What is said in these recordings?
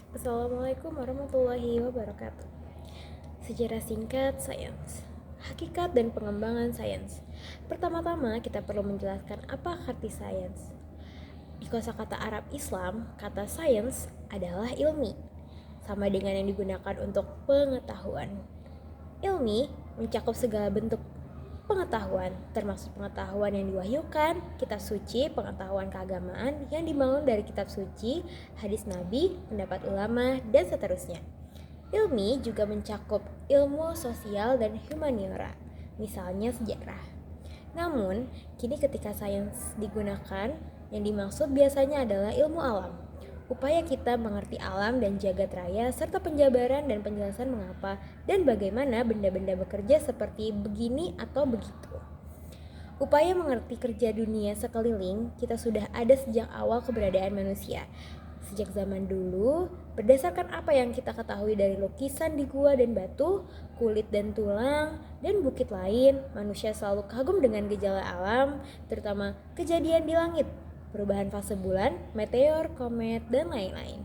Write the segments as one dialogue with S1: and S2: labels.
S1: Assalamualaikum warahmatullahi wabarakatuh. Sejarah singkat sains. Hakikat dan pengembangan sains. Pertama-tama kita perlu menjelaskan apa arti sains. Di kosakata Arab Islam, kata sains adalah ilmi, sama dengan yang digunakan untuk pengetahuan. Ilmi mencakup segala bentuk pengetahuan, termasuk pengetahuan yang diwahyukan, kitab suci, pengetahuan keagamaan yang dibangun dari kitab suci, hadis Nabi, pendapat ulama, dan seterusnya. Ilmi juga mencakup ilmu sosial dan humaniora, misalnya sejarah. Namun, kini ketika sains digunakan, yang dimaksud biasanya adalah ilmu alam. Upaya kita mengerti alam dan jagat raya serta penjabaran dan penjelasan mengapa dan bagaimana benda-benda bekerja seperti begini atau begitu. Upaya mengerti kerja dunia sekeliling kita sudah ada sejak awal keberadaan manusia. Sejak zaman dulu, berdasarkan apa yang kita ketahui dari lukisan di gua dan batu, kulit dan tulang, dan bukit lain, manusia selalu kagum dengan gejala alam, terutama kejadian di langit, perubahan fase bulan, meteor, komet, dan lain-lain.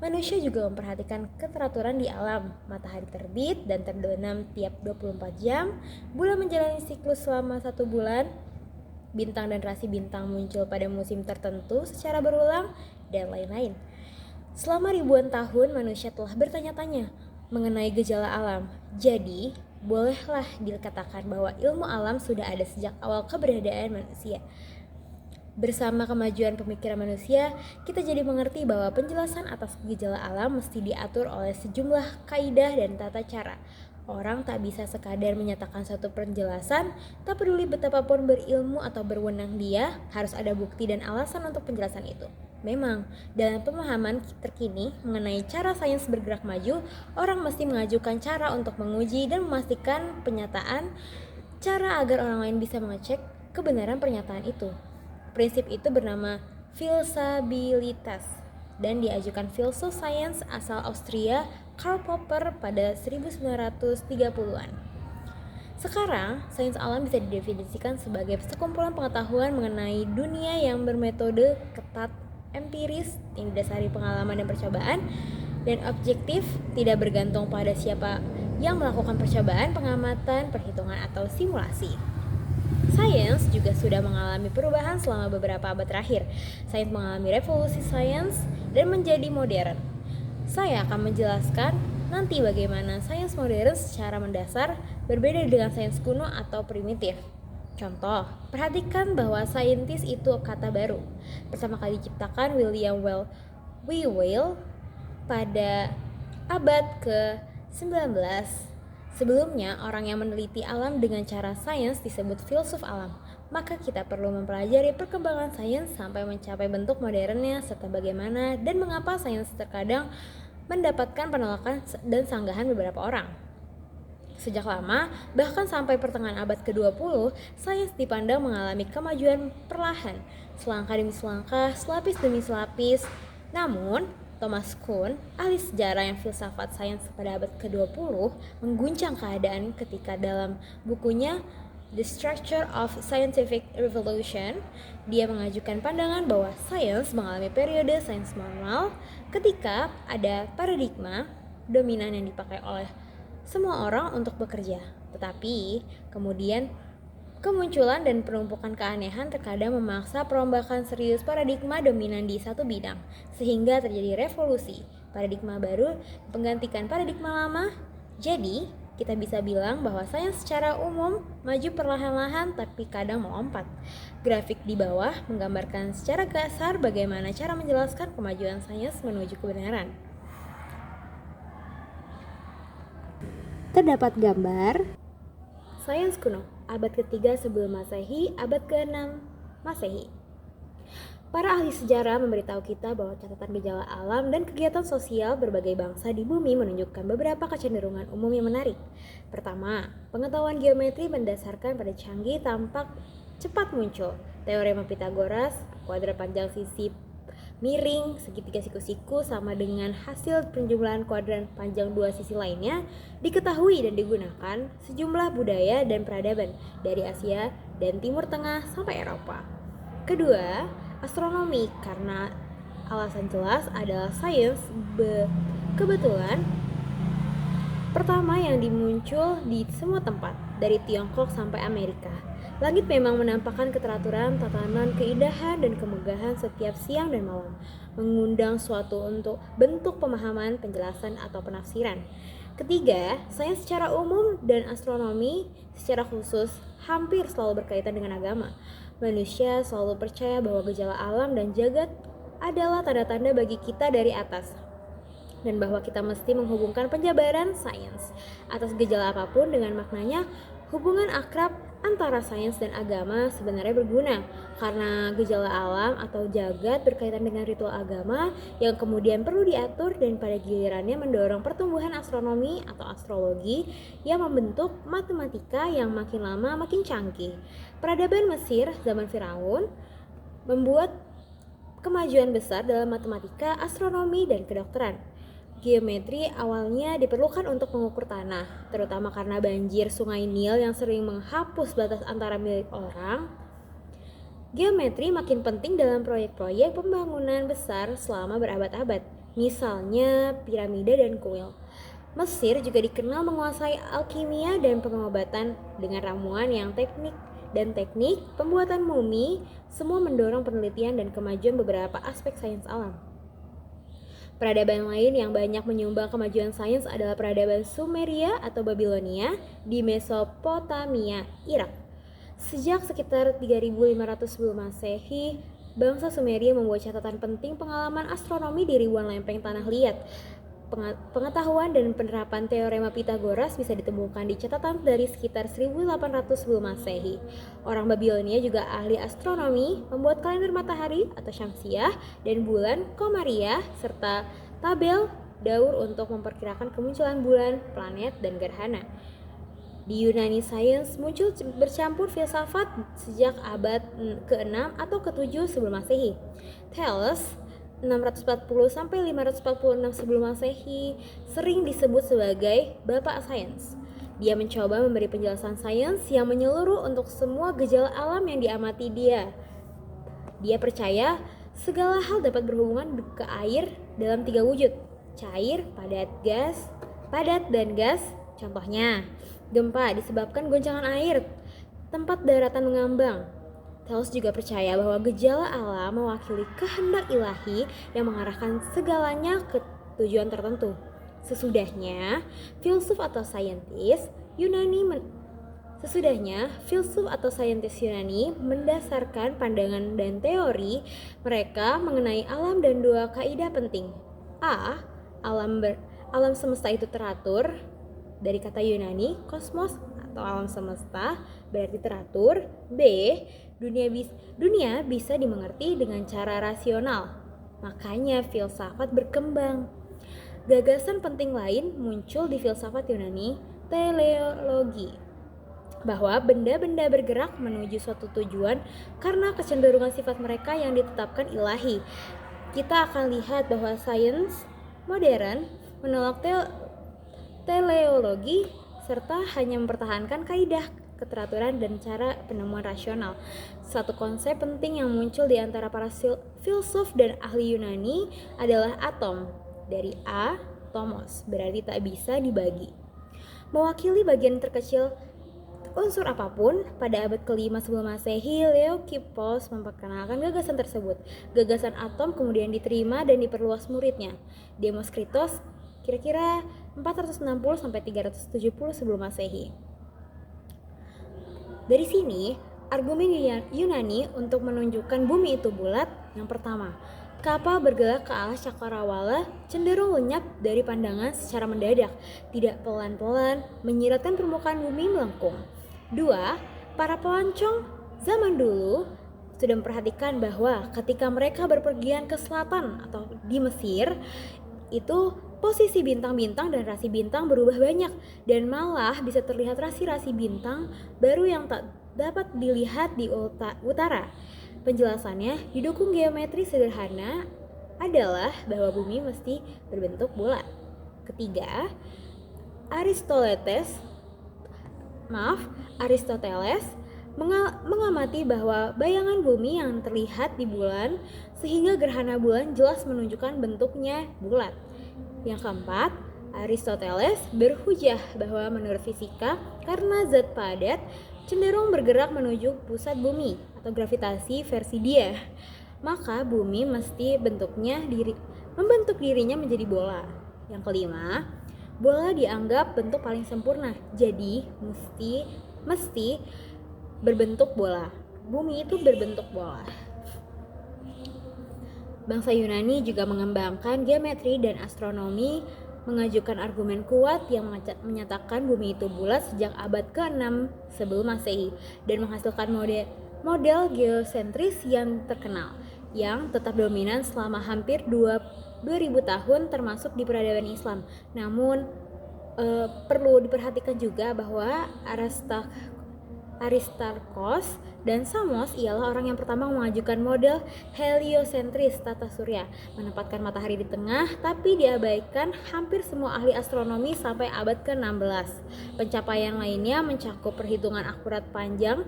S1: Manusia juga memperhatikan keteraturan di alam, matahari terbit dan terbenam tiap 24 jam, bulan menjalani siklus selama 1 bulan, bintang dan rasi bintang muncul pada musim tertentu secara berulang, dan lain-lain. Selama ribuan tahun manusia telah bertanya-tanya mengenai gejala alam. Jadi, bolehlah dikatakan bahwa ilmu alam sudah ada sejak awal keberadaan manusia. Bersama kemajuan pemikiran manusia, kita jadi mengerti bahwa penjelasan atas gejala alam mesti diatur oleh sejumlah kaidah dan tata cara. Orang tak bisa sekadar menyatakan suatu penjelasan, tak peduli betapapun berilmu atau berwenang dia, harus ada bukti dan alasan untuk penjelasan itu. Memang, dalam pemahaman terkini mengenai cara sains bergerak maju, orang mesti mengajukan cara untuk menguji dan memastikan penyataan cara agar orang lain bisa mengecek kebenaran pernyataan itu. Prinsip itu bernama filsabilitas dan diajukan filsuf sains asal Austria Karl Popper pada 1930-an. Sekarang, sains alam bisa didefinisikan sebagai sekumpulan pengetahuan mengenai dunia yang bermetode ketat, empiris, yang didasari pengalaman dan percobaan, dan objektif, tidak bergantung pada siapa yang melakukan percobaan, pengamatan, perhitungan, atau simulasi. Sains juga sudah mengalami perubahan selama beberapa abad terakhir. Sains mengalami revolusi sains dan menjadi modern. Saya akan menjelaskan nanti bagaimana sains modern secara mendasar berbeda dengan sains kuno atau primitif. Contoh, perhatikan bahwa saintis itu kata baru. Pertama kali diciptakan William Whewell pada abad ke-19. Sebelumnya, orang yang meneliti alam dengan cara sains disebut filsuf alam. Maka kita perlu mempelajari perkembangan sains sampai mencapai bentuk modernnya serta bagaimana dan mengapa sains terkadang mendapatkan penolakan dan sanggahan beberapa orang. Sejak lama, bahkan sampai pertengahan abad ke-20, sains dipandang mengalami kemajuan perlahan, selangkah demi selangkah, selapis demi selapis. Namun, Thomas Kuhn, ahli sejarah yang filsafat sains pada abad ke-20, mengguncang keadaan ketika dalam bukunya The Structure of Scientific Revolution, dia mengajukan pandangan bahwa sains mengalami periode sains normal ketika ada paradigma dominan yang dipakai oleh semua orang untuk bekerja. Tetapi kemudian kemunculan dan penumpukan keanehan terkadang memaksa perombakan serius paradigma dominan di satu bidang, sehingga terjadi revolusi. Paradigma baru menggantikan paradigma lama. Jadi, kita bisa bilang bahwa sains secara umum maju perlahan-lahan tapi kadang melompat. Grafik di bawah menggambarkan secara kasar bagaimana cara menjelaskan kemajuan sains menuju kebenaran. Terdapat gambar sains kuno, abad ke-3 sebelum Masehi, abad ke-6 Masehi. Para ahli sejarah memberitahu kita bahwa catatan gejala alam dan kegiatan sosial berbagai bangsa di bumi menunjukkan beberapa kecenderungan umum yang menarik. Pertama, pengetahuan geometri mendasarkan pada canggih tampak cepat muncul. Teorema Pythagoras, kuadrat panjang sisi miring segitiga siku-siku sama dengan hasil penjumlahan kuadran panjang dua sisi lainnya diketahui dan digunakan sejumlah budaya dan peradaban dari Asia dan Timur Tengah sampai Eropa. Kedua, astronomi, karena alasan jelas adalah sains kebetulan pertama yang dimuncul di semua tempat, dari Tiongkok sampai Amerika. Langit memang menampakkan keteraturan, tatanan, keindahan, dan kemegahan setiap siang dan malam, mengundang suatu untuk bentuk pemahaman, penjelasan, atau penafsiran. Ketiga, sains secara umum dan astronomi secara khusus hampir selalu berkaitan dengan agama. Manusia selalu percaya bahwa gejala alam dan jagat adalah tanda-tanda bagi kita dari atas, dan bahwa kita mesti menghubungkan penjabaran sains atas gejala apapun dengan maknanya. Hubungan akrab antara sains dan agama sebenarnya berguna karena gejala alam atau jagat berkaitan dengan ritual agama yang kemudian perlu diatur dan pada gilirannya mendorong pertumbuhan astronomi atau astrologi yang membentuk matematika yang makin lama makin canggih. Peradaban Mesir zaman Firaun membuat kemajuan besar dalam matematika, astronomi, dan kedokteran. Geometri awalnya diperlukan untuk mengukur tanah, terutama karena banjir Sungai Nil yang sering menghapus batas antara milik orang. Geometri makin penting dalam proyek-proyek pembangunan besar selama berabad-abad, misalnya piramida dan kuil. Mesir juga dikenal menguasai alkimia dan pengobatan dengan ramuan yang teknik pembuatan mumi, semua mendorong penelitian dan kemajuan beberapa aspek sains alam. Peradaban lain yang banyak menyumbang kemajuan sains adalah peradaban Sumeria atau Babilonia di Mesopotamia, Irak. Sejak sekitar 3500 sebelum Masehi, bangsa Sumeria membuat catatan penting pengalaman astronomi di ribuan lempeng tanah liat. Pengetahuan dan penerapan teorema Pythagoras bisa ditemukan di catatan dari sekitar 1800 sebelum Masehi. Orang Babilonia juga ahli astronomi, membuat kalender matahari atau Syamsiah dan bulan Komariah serta tabel Daur untuk memperkirakan kemunculan bulan, planet, dan gerhana. Di Yunani, sains muncul bercampur filsafat sejak abad ke-6 atau ke-7 sebelum Masehi. Thales 640 sampai 546 sebelum Masehi sering disebut sebagai Bapak Sains. Dia mencoba memberi penjelasan sains yang menyeluruh untuk semua gejala alam yang diamati dia. Dia percaya segala hal dapat berhubungan ke air dalam 3 wujud: cair, padat dan gas. Contohnya, gempa disebabkan goncangan air, tempat daratan mengambang. Thales juga percaya bahwa gejala alam mewakili kehendak ilahi yang mengarahkan segalanya ke tujuan tertentu. Sesudahnya, filsuf atau saintis Yunani mendasarkan pandangan dan teori mereka mengenai alam dan 2 kaidah penting. A. Alam semesta itu teratur, dari kata Yunani kosmos atau alam semesta berarti teratur. B. Dunia bisa dimengerti dengan cara rasional, makanya filsafat berkembang. Gagasan penting lain muncul di filsafat Yunani, teleologi, bahwa benda-benda bergerak menuju suatu tujuan karena kecenderungan sifat mereka yang ditetapkan ilahi. Kita akan lihat bahwa sains modern menolak teleologi serta hanya mempertahankan kaidah keteraturan dan cara penemuan rasional. Satu konsep penting yang muncul di antara para filsuf dan ahli Yunani adalah atom, dari atomos, berarti tak bisa dibagi. Mewakili bagian terkecil unsur apapun, pada abad ke-5 sebelum Masehi, Leucippus memperkenalkan gagasan tersebut. Gagasan atom kemudian diterima dan diperluas muridnya, Demokritos, kira-kira 460 sampai 370 sebelum Masehi. Dari sini, argumen Yunani untuk menunjukkan bumi itu bulat. Yang pertama, kapal bergerak ke arah cakrawala cenderung lenyap dari pandangan secara mendadak, tidak pelan-pelan menyiratkan permukaan bumi melengkung. 2. Para pelancong zaman dulu sudah memperhatikan bahwa ketika mereka berpergian ke selatan atau di Mesir, itu posisi bintang-bintang dan rasi bintang berubah banyak, dan malah bisa terlihat rasi-rasi bintang baru yang tak dapat dilihat di utara. Penjelasannya didukung geometri sederhana adalah bahwa bumi mesti berbentuk bulat. Ketiga, Aristoteles mengamati bahwa bayangan bumi yang terlihat di bulan sehingga gerhana bulan jelas menunjukkan bentuknya bulat. Yang keempat, Aristoteles berhujah bahwa menurut fisika, karena zat padat cenderung bergerak menuju pusat bumi atau gravitasi versi dia, maka bumi mesti membentuk dirinya menjadi bola. Yang kelima, bola dianggap bentuk paling sempurna, jadi mesti berbentuk bola. Bumi itu berbentuk bola. Bangsa Yunani juga mengembangkan geometri dan astronomi, mengajukan argumen kuat yang menyatakan bumi itu bulat sejak abad ke-6 sebelum Masehi dan menghasilkan model geosentris yang terkenal, yang tetap dominan selama hampir 2000 tahun termasuk di peradaban Islam. Namun perlu diperhatikan juga bahwa Aristarchus dan Samos ialah orang yang pertama mengajukan model heliosentris tata surya, menempatkan matahari di tengah, tapi diabaikan hampir semua ahli astronomi sampai abad ke-16. Pencapaian lainnya mencakup perhitungan akurat panjang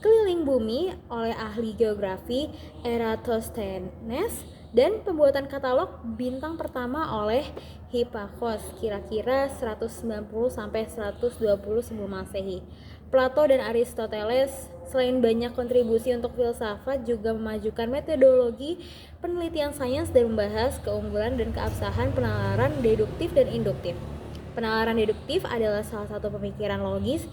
S1: keliling bumi oleh ahli geografi Eratosthenes dan pembuatan katalog bintang pertama oleh Hipparchus kira-kira 190 sampai 120 sebelum Masehi. Plato dan Aristoteles selain banyak kontribusi untuk filsafat juga memajukan metodologi penelitian sains dan membahas keunggulan dan keabsahan penalaran deduktif dan induktif. Penalaran deduktif adalah salah satu pemikiran logis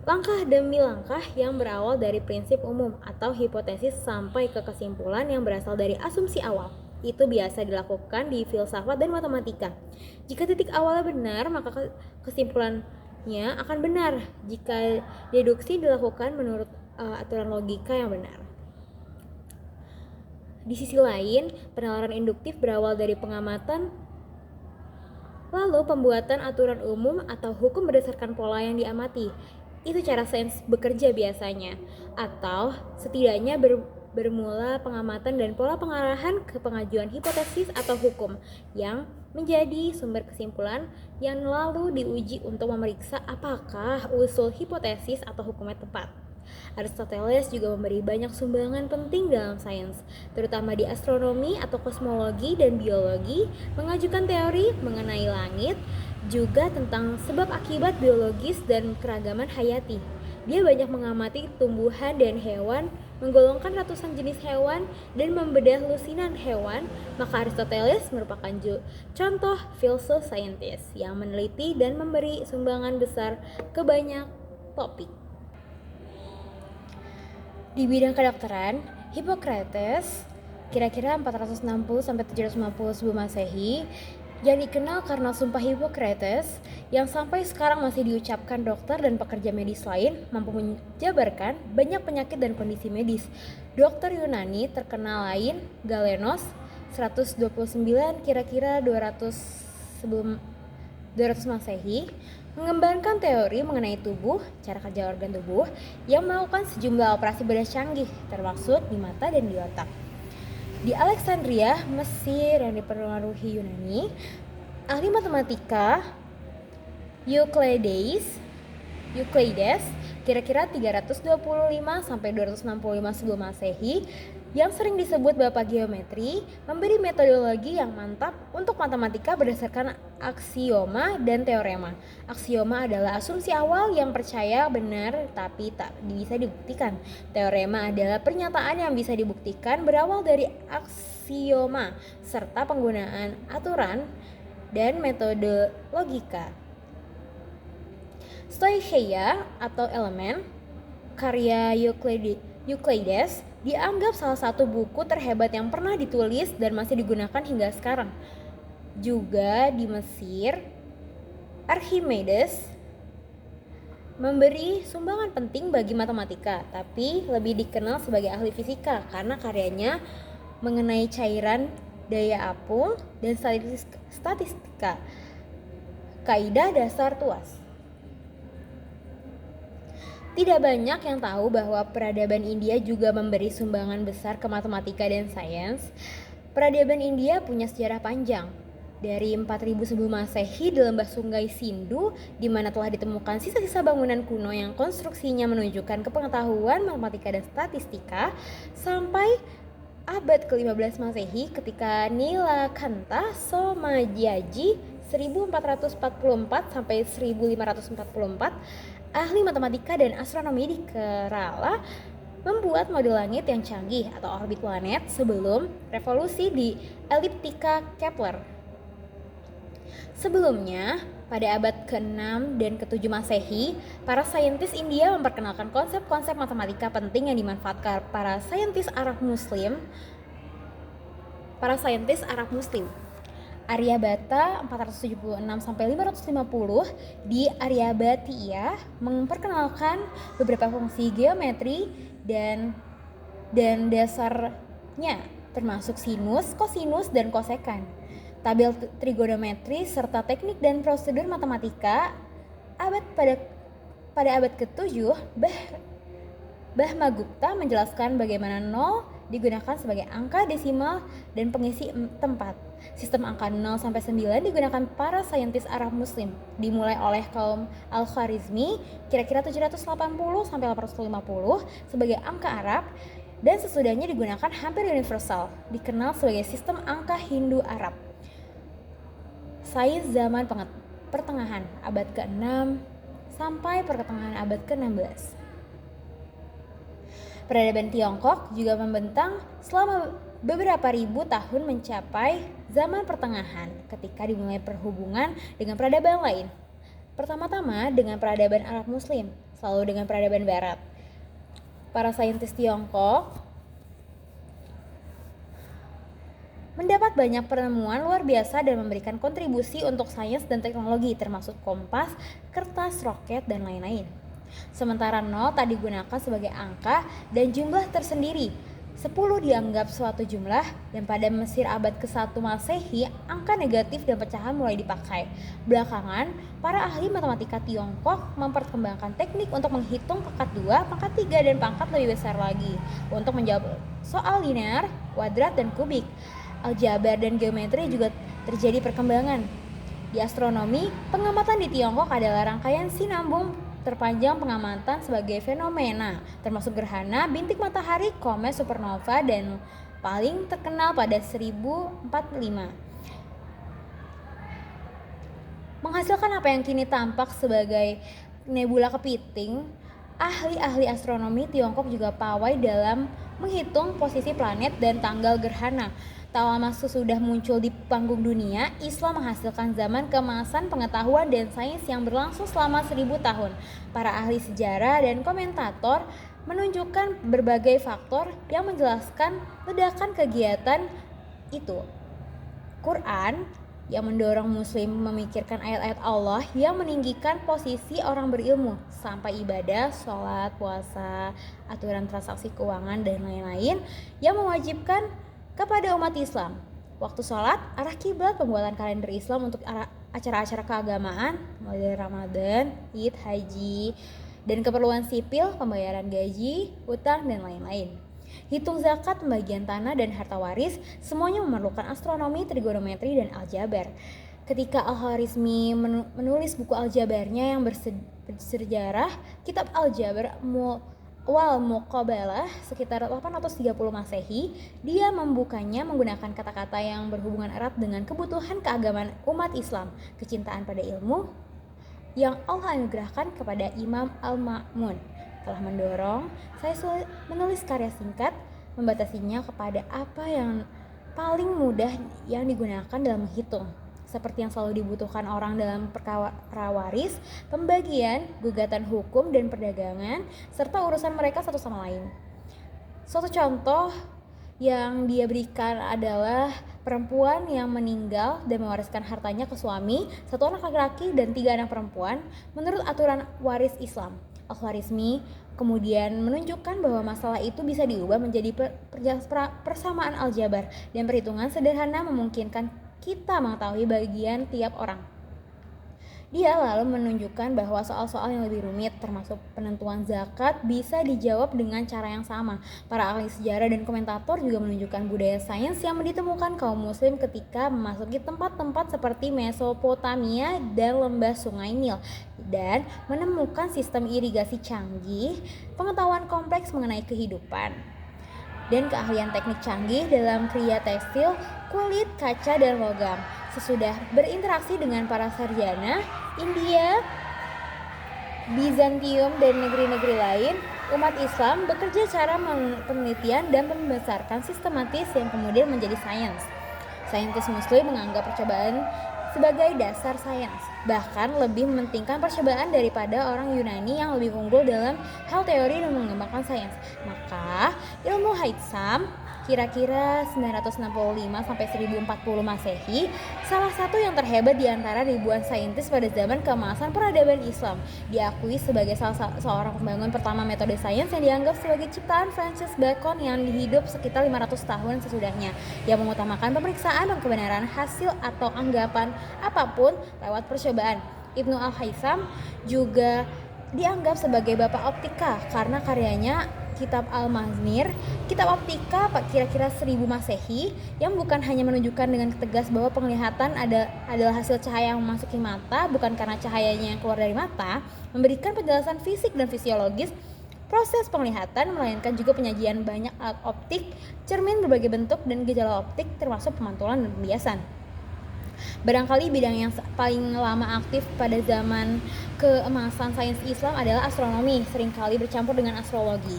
S1: langkah demi langkah yang berawal dari prinsip umum atau hipotesis sampai ke kesimpulan yang berasal dari asumsi awal. Itu biasa dilakukan di filsafat dan matematika. Jika titik awalnya benar, maka kesimpulannya akan benar jika deduksi dilakukan menurut aturan logika yang benar. Di sisi lain, penalaran induktif berawal dari pengamatan, lalu pembuatan aturan umum atau hukum berdasarkan pola yang diamati. Itu cara sains bekerja biasanya, atau setidaknya bermula pengamatan dan pola pengarahan ke pengajuan hipotesis atau hukum yang menjadi sumber kesimpulan yang lalu diuji untuk memeriksa apakah usul hipotesis atau hukumnya tepat. Aristoteles juga memberi banyak sumbangan penting dalam sains, terutama di astronomi atau kosmologi dan biologi, mengajukan teori mengenai langit, juga tentang sebab akibat biologis dan keragaman hayati. Dia banyak mengamati tumbuhan dan hewan, menggolongkan ratusan jenis hewan, dan membedah lusinan hewan. Maka Aristoteles merupakan contoh filsuf saintis yang meneliti dan memberi sumbangan besar ke banyak topik. Di bidang kedokteran, Hippocrates kira-kira 460-750 sebelum Masehi yang dikenal karena Sumpah Hippocrates yang sampai sekarang masih diucapkan dokter dan pekerja medis lain mampu menjabarkan banyak penyakit dan kondisi medis. Dokter Yunani terkenal lain Galenos 129 kira-kira 200 sebelum 200 Masehi mengembangkan teori mengenai tubuh, cara kerja organ tubuh yang melakukan sejumlah operasi bedah canggih termasuk di mata dan di otak. Di Alexandria, Mesir yang dipengaruhi Yunani, ahli matematika Euclides kira-kira 325 sampai 265 sebelum Masehi yang sering disebut Bapak Geometri, memberi metodologi yang mantap untuk matematika berdasarkan aksioma dan teorema. Aksioma adalah asumsi awal yang percaya benar tapi tak bisa dibuktikan. Teorema adalah pernyataan yang bisa dibuktikan berawal dari aksioma serta penggunaan aturan dan metode logika. Stoicheia atau elemen karya Euclides dianggap salah satu buku terhebat yang pernah ditulis dan masih digunakan hingga sekarang. Juga di Mesir, Archimedes memberi sumbangan penting bagi matematika, tapi lebih dikenal sebagai ahli fisika karena karyanya mengenai cairan, daya apung, dan statistika, kaidah dasar tuas. Tidak banyak yang tahu bahwa peradaban India juga memberi sumbangan besar ke matematika dan sains. Peradaban India punya sejarah panjang. Dari 4000 sebelum Masehi di lembah Sungai Sindu, di mana telah ditemukan sisa-sisa bangunan kuno yang konstruksinya menunjukkan kepengetahuan matematika dan statistika, sampai abad ke-15 Masehi ketika Nilakanta Somajaji 1444 sampai 1544, ahli matematika dan astronomi di Kerala membuat model langit yang canggih atau orbit planet sebelum revolusi di eliptika Kepler. Sebelumnya, pada abad ke-6 dan ke-7 Masehi, para saintis India memperkenalkan konsep-konsep matematika penting yang dimanfaatkan para saintis Arab Muslim. Aryabhata 476 sampai 550 di Aryabhatiya memperkenalkan beberapa fungsi geometri dan dasarnya, termasuk sinus, kosinus, dan kosekan, tabel trigonometri, serta teknik dan prosedur matematika. Pada abad ke-7, Brahmagupta menjelaskan bagaimana 0 digunakan sebagai angka desimal dan pengisi tempat. Sistem angka 0 sampai 9 digunakan para saintis Arab Muslim, dimulai oleh kaum Al-Khwarizmi kira-kira 780 sampai 850 sebagai angka Arab, dan sesudahnya digunakan hampir universal, dikenal sebagai sistem angka Hindu Arab. Sains zaman pertengahan abad ke-6 sampai pertengahan abad ke-16. Peradaban Tiongkok juga membentang selama beberapa ribu tahun mencapai zaman pertengahan ketika dimulai perhubungan dengan peradaban lain. Pertama-tama dengan peradaban Arab Muslim, lalu dengan peradaban Barat. Para saintis Tiongkok mendapat banyak penemuan luar biasa dan memberikan kontribusi untuk sains dan teknologi, termasuk kompas, kertas, roket, dan lain-lain. Sementara 0 tak digunakan sebagai angka dan jumlah tersendiri. 10 dianggap suatu jumlah, dan pada Mesir abad ke-1 Masehi, angka negatif dan pecahan mulai dipakai. Belakangan, para ahli matematika Tiongkok memperkembangkan teknik untuk menghitung pangkat 2, pangkat 3, dan pangkat lebih besar lagi untuk menjawab soal linear, kuadrat, dan kubik. Aljabar dan geometri juga terjadi perkembangan. Di astronomi, pengamatan di Tiongkok adalah rangkaian sinambung terpanjang pengamatan sebagai fenomena, termasuk gerhana, bintik matahari, komet, supernova, dan paling terkenal pada 1045. Menghasilkan apa yang kini tampak sebagai nebula kepiting, ahli-ahli astronomi Tiongkok juga pawai dalam menghitung posisi planet dan tanggal gerhana. Tak lama sesudah muncul di panggung dunia, Islam menghasilkan zaman keemasan pengetahuan dan sains yang berlangsung selama 1000 tahun. Para ahli sejarah dan komentator menunjukkan berbagai faktor yang menjelaskan ledakan kegiatan itu. Quran yang mendorong muslim memikirkan ayat-ayat Allah yang meninggikan posisi orang berilmu, sampai ibadah, sholat, puasa, aturan transaksi keuangan, dan lain-lain yang mewajibkan kepada umat Islam. Waktu sholat, arah kiblat, pembuatan kalender Islam untuk acara-acara keagamaan, mulai dari Ramadan, Id, Haji, dan keperluan sipil, pembayaran gaji, utang, dan lain-lain. Hitung zakat, pembagian tanah, dan harta waris, semuanya memerlukan astronomi, trigonometri, dan aljabar. Ketika Al-Khwarizmi menulis buku aljabarnya yang bersejarah, kitab Aljabar Wal Muqabalah sekitar 830 Masehi, dia membukanya menggunakan kata-kata yang berhubungan erat dengan kebutuhan keagamaan umat Islam, kecintaan pada ilmu yang Allah anugerahkan kepada Imam Al-Ma'mun telah mendorong saya menulis karya singkat, membatasinya kepada apa yang paling mudah yang digunakan dalam menghitung, seperti yang selalu dibutuhkan orang dalam perkara waris, pembagian, gugatan hukum, dan perdagangan, serta urusan mereka satu sama lain. Suatu contoh yang dia berikan adalah perempuan yang meninggal dan mewariskan hartanya ke suami, 1 anak laki-laki dan 3 anak perempuan, menurut aturan waris Islam. Al-Khwarizmi kemudian menunjukkan bahwa masalah itu bisa diubah menjadi persamaan aljabar, dan perhitungan sederhana memungkinkan kita mengetahui bagian tiap orang. Dia lalu menunjukkan bahwa soal-soal yang lebih rumit, termasuk penentuan zakat, bisa dijawab dengan cara yang sama. Para ahli sejarah dan komentator juga menunjukkan budaya sains yang ditemukan kaum muslim ketika memasuki tempat-tempat seperti Mesopotamia dan lembah sungai Nil, dan menemukan sistem irigasi canggih, pengetahuan kompleks mengenai kehidupan, dan keahlian teknik canggih dalam kria tekstil, kulit, kaca, dan logam. Sesudah berinteraksi dengan para sarjana India, Bizantium, dan negeri-negeri lain, umat Islam bekerja secara penelitian dan membesarkan sistematis yang kemudian menjadi sains. Saintis muslim menganggap percobaan sebagai dasar sains, bahkan lebih mementingkan percobaan daripada orang Yunani yang lebih unggul dalam hal teori dan mengembangkan sains. Maka ilmu Haytham kira-kira 965 sampai 1040 Masehi, salah satu yang terhebat di antara ribuan saintis pada zaman keemasan peradaban Islam, diakui sebagai seorang pembangun pertama metode sains yang dianggap sebagai ciptaan Francis Bacon yang hidup sekitar 500 tahun sesudahnya, yang mengutamakan pemeriksaan dan kebenaran hasil atau anggapan apapun lewat percobaan. Ibnu Al-Haytham juga dianggap sebagai bapak optika karena karyanya Kitab Al-Mazmir, kitab optika kira-kira 1000 Masehi, yang bukan hanya menunjukkan dengan tegas bahwa penglihatan adalah hasil cahaya yang memasuki mata, bukan karena cahayanya yang keluar dari mata, memberikan penjelasan fisik dan fisiologis proses penglihatan, melainkan juga penyajian banyak alat optik, cermin berbagai bentuk, dan gejala optik termasuk pemantulan dan pembiasan. Barangkali bidang yang paling lama aktif pada zaman keemasan sains Islam adalah astronomi, seringkali bercampur dengan astrologi.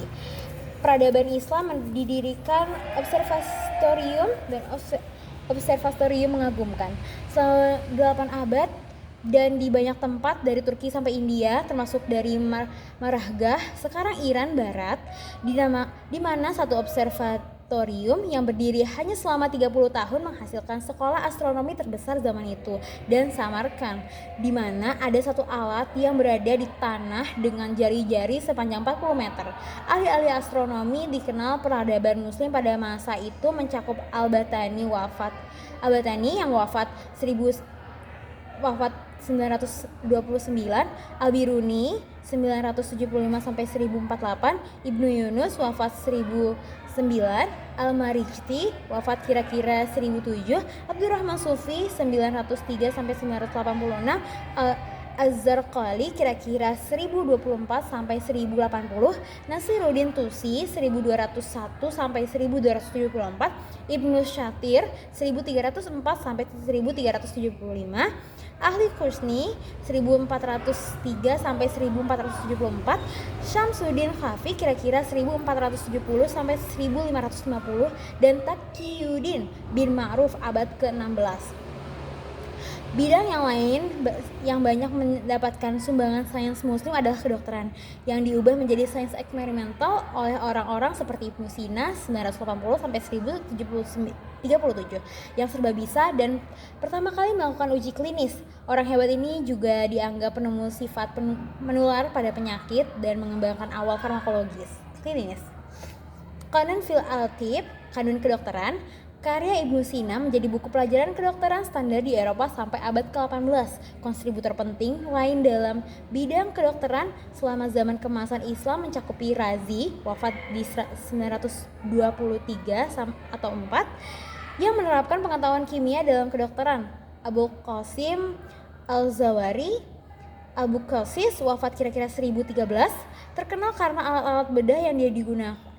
S1: Peradaban Islam mendirikan observatorium dan observatorium mengagumkan selama 8 abad dan di banyak tempat dari Turki sampai India, termasuk dari Maragah, sekarang Iran Barat, di mana satu observatorium yang berdiri hanya selama 30 tahun menghasilkan sekolah astronomi terbesar zaman itu, dan Samarkand, di mana ada satu alat yang berada di tanah dengan jari-jari sepanjang 40 meter. Ahli-ahli astronomi dikenal peradaban muslim pada masa itu mencakup Al-Batani yang wafat 929, Al-Biruni 975 sampai 1048, Ibnu Yunus wafat 1009, Al-Marighti wafat kira-kira 1007, Abdurrahman Sufi 903 sampai 986, Az-Zarqali kira-kira 1024 sampai 1080, Nasiruddin Tusi 1201 sampai 1274, Ibnu Shatir 1304 sampai 1375, Ahli Kursni 1403 sampai 1474, Syamsuddin Khafi kira-kira 1470 sampai 1550, dan Taqiyuddin bin Ma'ruf abad ke-16. Bidang yang lain yang banyak mendapatkan sumbangan sains muslim adalah kedokteran, yang diubah menjadi sains eksperimental oleh orang-orang seperti Ibnu Sina 980 sampai 1037 yang serba bisa dan pertama kali melakukan uji klinis. Orang hebat ini juga dianggap penemu sifat menular pada penyakit dan mengembangkan awal farmakologis klinis. Kanun fil al-Tib, kanun kedokteran, karya Ibnu Sina menjadi buku pelajaran kedokteran standar di Eropa sampai abad ke-18. Kontributor penting lain dalam bidang kedokteran selama zaman keemasan Islam mencakupi Razi, wafat di 923 atau 4, yang menerapkan pengetahuan kimia dalam kedokteran. Abu Qasim Al-Zawari, Abu Qasis, wafat kira-kira 1013, terkenal karena alat-alat bedah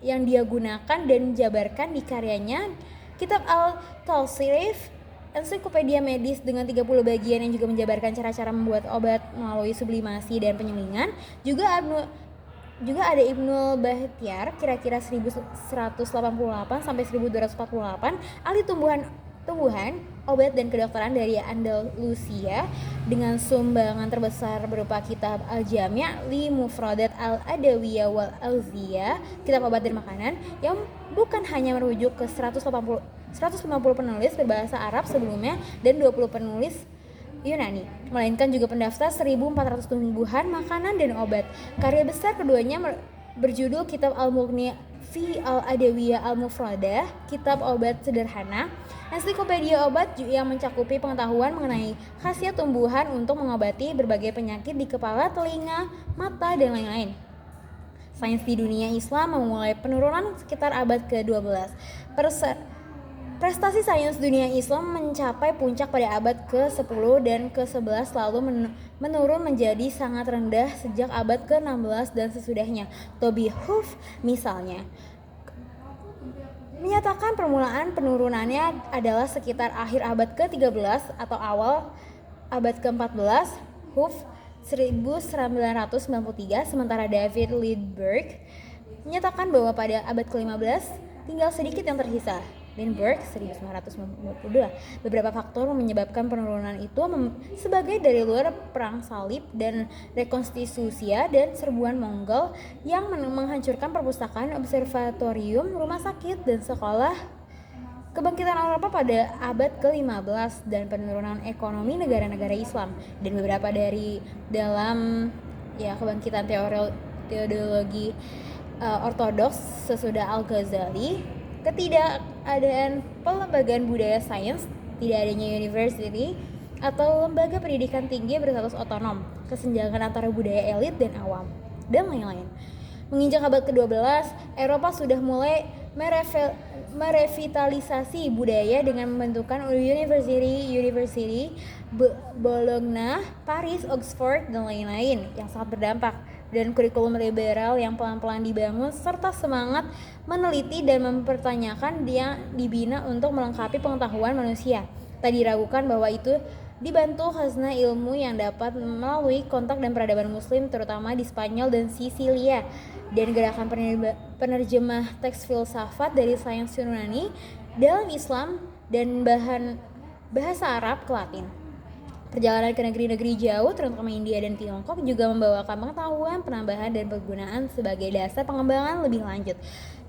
S1: yang dia gunakan dan jabarkan di karyanya Kitab Al-Talsirif, ensiklopedia medis dengan 30 bagian yang juga menjabarkan cara-cara membuat obat melalui sublimasi dan penyulingan. Juga ada Ibnu Bahtiar kira-kira 1188 sampai 1248, ahli tumbuhan, obat dan kedokteran dari Andalusia dengan sumbangan terbesar berupa kitab Al-Jami' li Mufradat Al-Adawiyah wal Alziyah, kitab obat dan makanan yang bukan hanya merujuk ke 150 penulis berbahasa Arab sebelumnya dan 20 penulis Yunani, melainkan juga pendaftar 1400 tumbuhan, makanan, dan obat. Karya besar keduanya berjudul Kitab Al-Mughni
S2: Fi al-Adawiyah al-Mufradah, kitab obat sederhana, ensiklopedia obat yang mencakupi pengetahuan mengenai khasiat tumbuhan untuk mengobati berbagai penyakit di kepala, telinga, mata, dan lain-lain. Sains di dunia Islam memulai penurunan sekitar abad ke-12. Prestasi sains dunia Islam mencapai puncak pada abad ke-10 dan ke-11 lalu menurun menjadi sangat rendah sejak abad ke-16 dan sesudahnya. Toby Huff misalnya menyatakan permulaan penurunannya adalah sekitar akhir abad ke-13 atau awal abad ke-14. Huff 1993, sementara David Lindbergh menyatakan bahwa pada abad ke-15 tinggal sedikit yang tersisa. Lindbergh 1992. Beberapa faktor menyebabkan penurunan itu sebagai dari luar perang salib dan rekonstitusia dan serbuan Mongol yang menghancurkan perpustakaan, observatorium, rumah sakit, dan sekolah. Kebangkitan Eropa pada abad ke-15 dan penurunan ekonomi negara-negara Islam, dan beberapa dari dalam kebangkitan teologi ortodoks sesudah Al-Ghazali, ketidakadaan pelembagaan budaya sains, tidak adanya university atau lembaga pendidikan tinggi berstatus otonom, kesenjangan antara budaya elit dan awam, dan lain-lain. Menginjak abad ke-12, Eropa sudah mulai merevitalisasi budaya dengan membentukkan University Bologna, Paris, Oxford, dan lain-lain yang sangat berdampak, dan kurikulum liberal yang pelan-pelan dibangun serta semangat meneliti dan mempertanyakan dia dibina untuk melengkapi pengetahuan manusia. Tak diragukan bahwa itu dibantu khazanah ilmu yang dapat melalui kontak dan peradaban muslim terutama di Spanyol dan Sisilia, dan gerakan penerjemah teks filsafat dari sains Yunani dalam Islam dan bahasa Arab ke Latin. Perjalanan ke negeri-negeri jauh, terutama India dan Tiongkok, juga membawakan pengetahuan, penambahan, dan penggunaan sebagai dasar pengembangan lebih lanjut.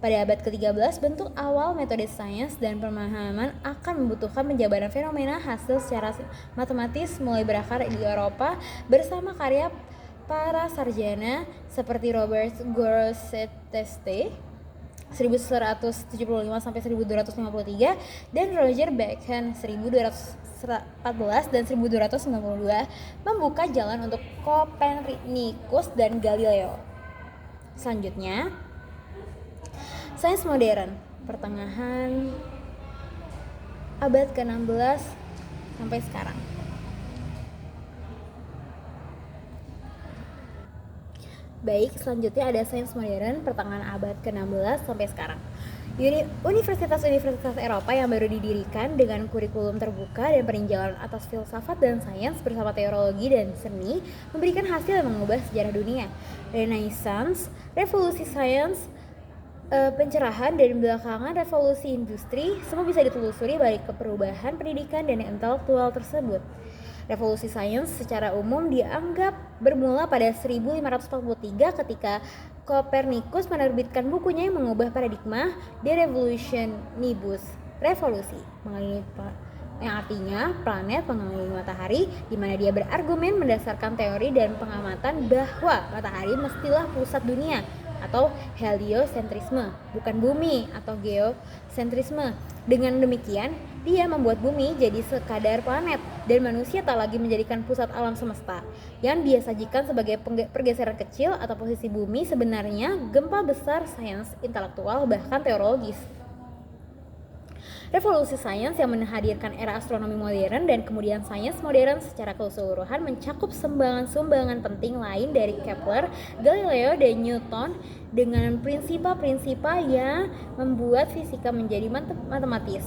S2: Pada abad ke-13, bentuk awal metode sains dan pemahaman akan membutuhkan penjabaran fenomena hasil secara matematis mulai berakar di Eropa bersama karya para sarjana seperti Robert Grosseteste 1175 sampai 1253 dan Roger Bacon 1214 dan 1292 membuka jalan untuk Copernicus dan Galileo. Selanjutnya, sains modern pertengahan abad ke-16 sampai sekarang. Baik, selanjutnya ada sains modern pertengahan abad ke-16 sampai sekarang. Universitas-universitas Eropa yang baru didirikan dengan kurikulum terbuka dan peninjauan atas filsafat dan sains bersama teologi dan seni memberikan hasil yang mengubah sejarah dunia. Renaissance, revolusi sains, pencerahan, dan belakangan revolusi industri semua bisa ditelusuri balik ke perubahan pendidikan dan intelektual tersebut. Revolusi sains secara umum dianggap bermula pada 1543 ketika Copernicus menerbitkan bukunya yang mengubah paradigma De Revolutionibus, revolusi yang artinya planet mengelilingi matahari, di mana dia berargumen mendasarkan teori dan pengamatan bahwa matahari mestilah pusat dunia atau heliocentrisme, bukan bumi atau geosentrisme. Dengan demikian, dia membuat bumi jadi sekadar planet dan manusia tak lagi menjadikan pusat alam semesta. Yang dia sajikan sebagai pergeseran kecil atau posisi bumi sebenarnya gempa besar sains, intelektual, bahkan teologis. Revolusi sains yang menghadirkan era astronomi modern dan kemudian sains modern secara keseluruhan mencakup sumbangan penting lain dari Kepler, Galileo, dan Newton dengan prinsip-prinsip yang membuat fisika menjadi matematis.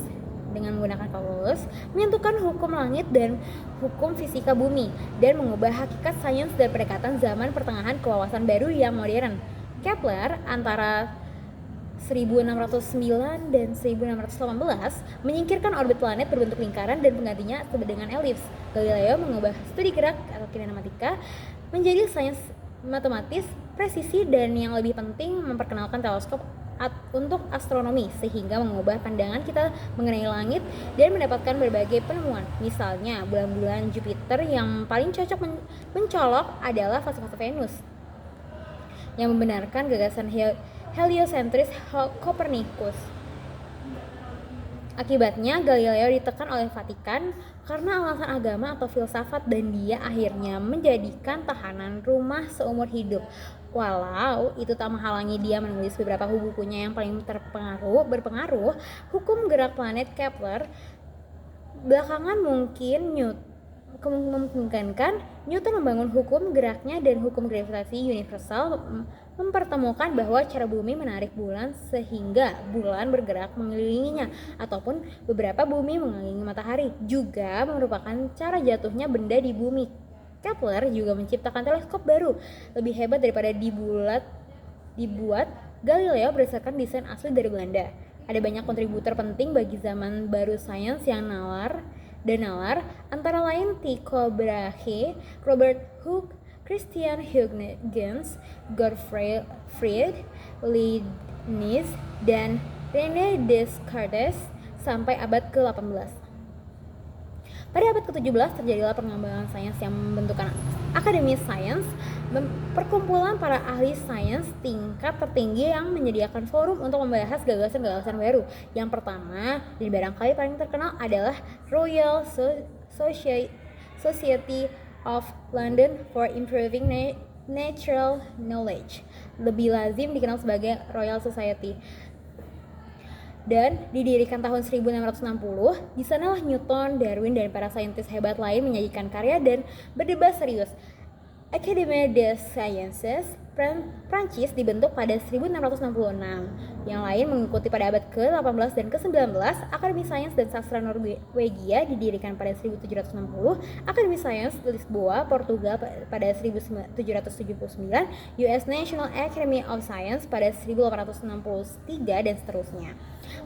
S2: Dengan menggunakan kalkulus, menentukan hukum langit dan hukum fisika bumi, dan mengubah hakikat sains dan pendekatan zaman pertengahan ke wawasan baru yang modern. Kepler antara 1609 dan 1618 menyingkirkan orbit planet berbentuk lingkaran dan penggantinya dengan elips. Galileo mengubah studi gerak atau kinematika menjadi sains matematis presisi, dan yang lebih penting memperkenalkan teleskop untuk astronomi sehingga mengubah pandangan kita mengenai langit dan mendapatkan berbagai penemuan. Misalnya bulan-bulan Jupiter yang paling cocok mencolok adalah fase-fase Venus, yang membenarkan gagasan heliocentris Copernicus. Akibatnya Galileo ditekan oleh Vatikan karena alasan agama atau filsafat dan dia akhirnya menjadikan tahanan rumah seumur hidup. Walau itu tak menghalangi dia menulis beberapa bukunya yang paling berpengaruh, Hukum Gerak Planet Kepler. Belakangan memungkinkan Newton membangun hukum geraknya dan hukum gravitasi universal mempertemukan bahwa cara bumi menarik bulan sehingga bulan bergerak mengelilinginya ataupun beberapa bumi mengelilingi matahari juga merupakan cara jatuhnya benda di bumi. Kepler juga menciptakan teleskop baru lebih hebat daripada dibuat Galileo berdasarkan desain asli dari Belanda. Ada banyak kontributor penting bagi zaman baru sains yang nalar, antara lain Tycho Brahe, Robert Hooke, Christian Huygens, Gottfried Leibniz, dan René Descartes sampai abad ke-18. Pada abad ke-17 terjadilah pengembangan sains yang membentukkan Akademi Sains, perkumpulan para ahli sains tingkat tertinggi yang menyediakan forum untuk membahas gagasan-gagasan baru. Yang pertama dan barangkali paling terkenal adalah Royal Society of London for Improving Natural Knowledge, lebih lazim dikenal sebagai Royal Society, dan didirikan tahun 1660. Di sanalah Newton, Darwin, dan para saintis hebat lain menyajikan karya dan berdebat serius. Académie des Sciences Prancis dibentuk pada 1666. Yang lain mengikuti pada abad ke-18 dan ke-19. Akademi Sains dan Sastra Norwegia didirikan pada 1760. Akademi Sains Lisboa, Portugal pada 1779. US National Academy of Science pada 1863 dan seterusnya.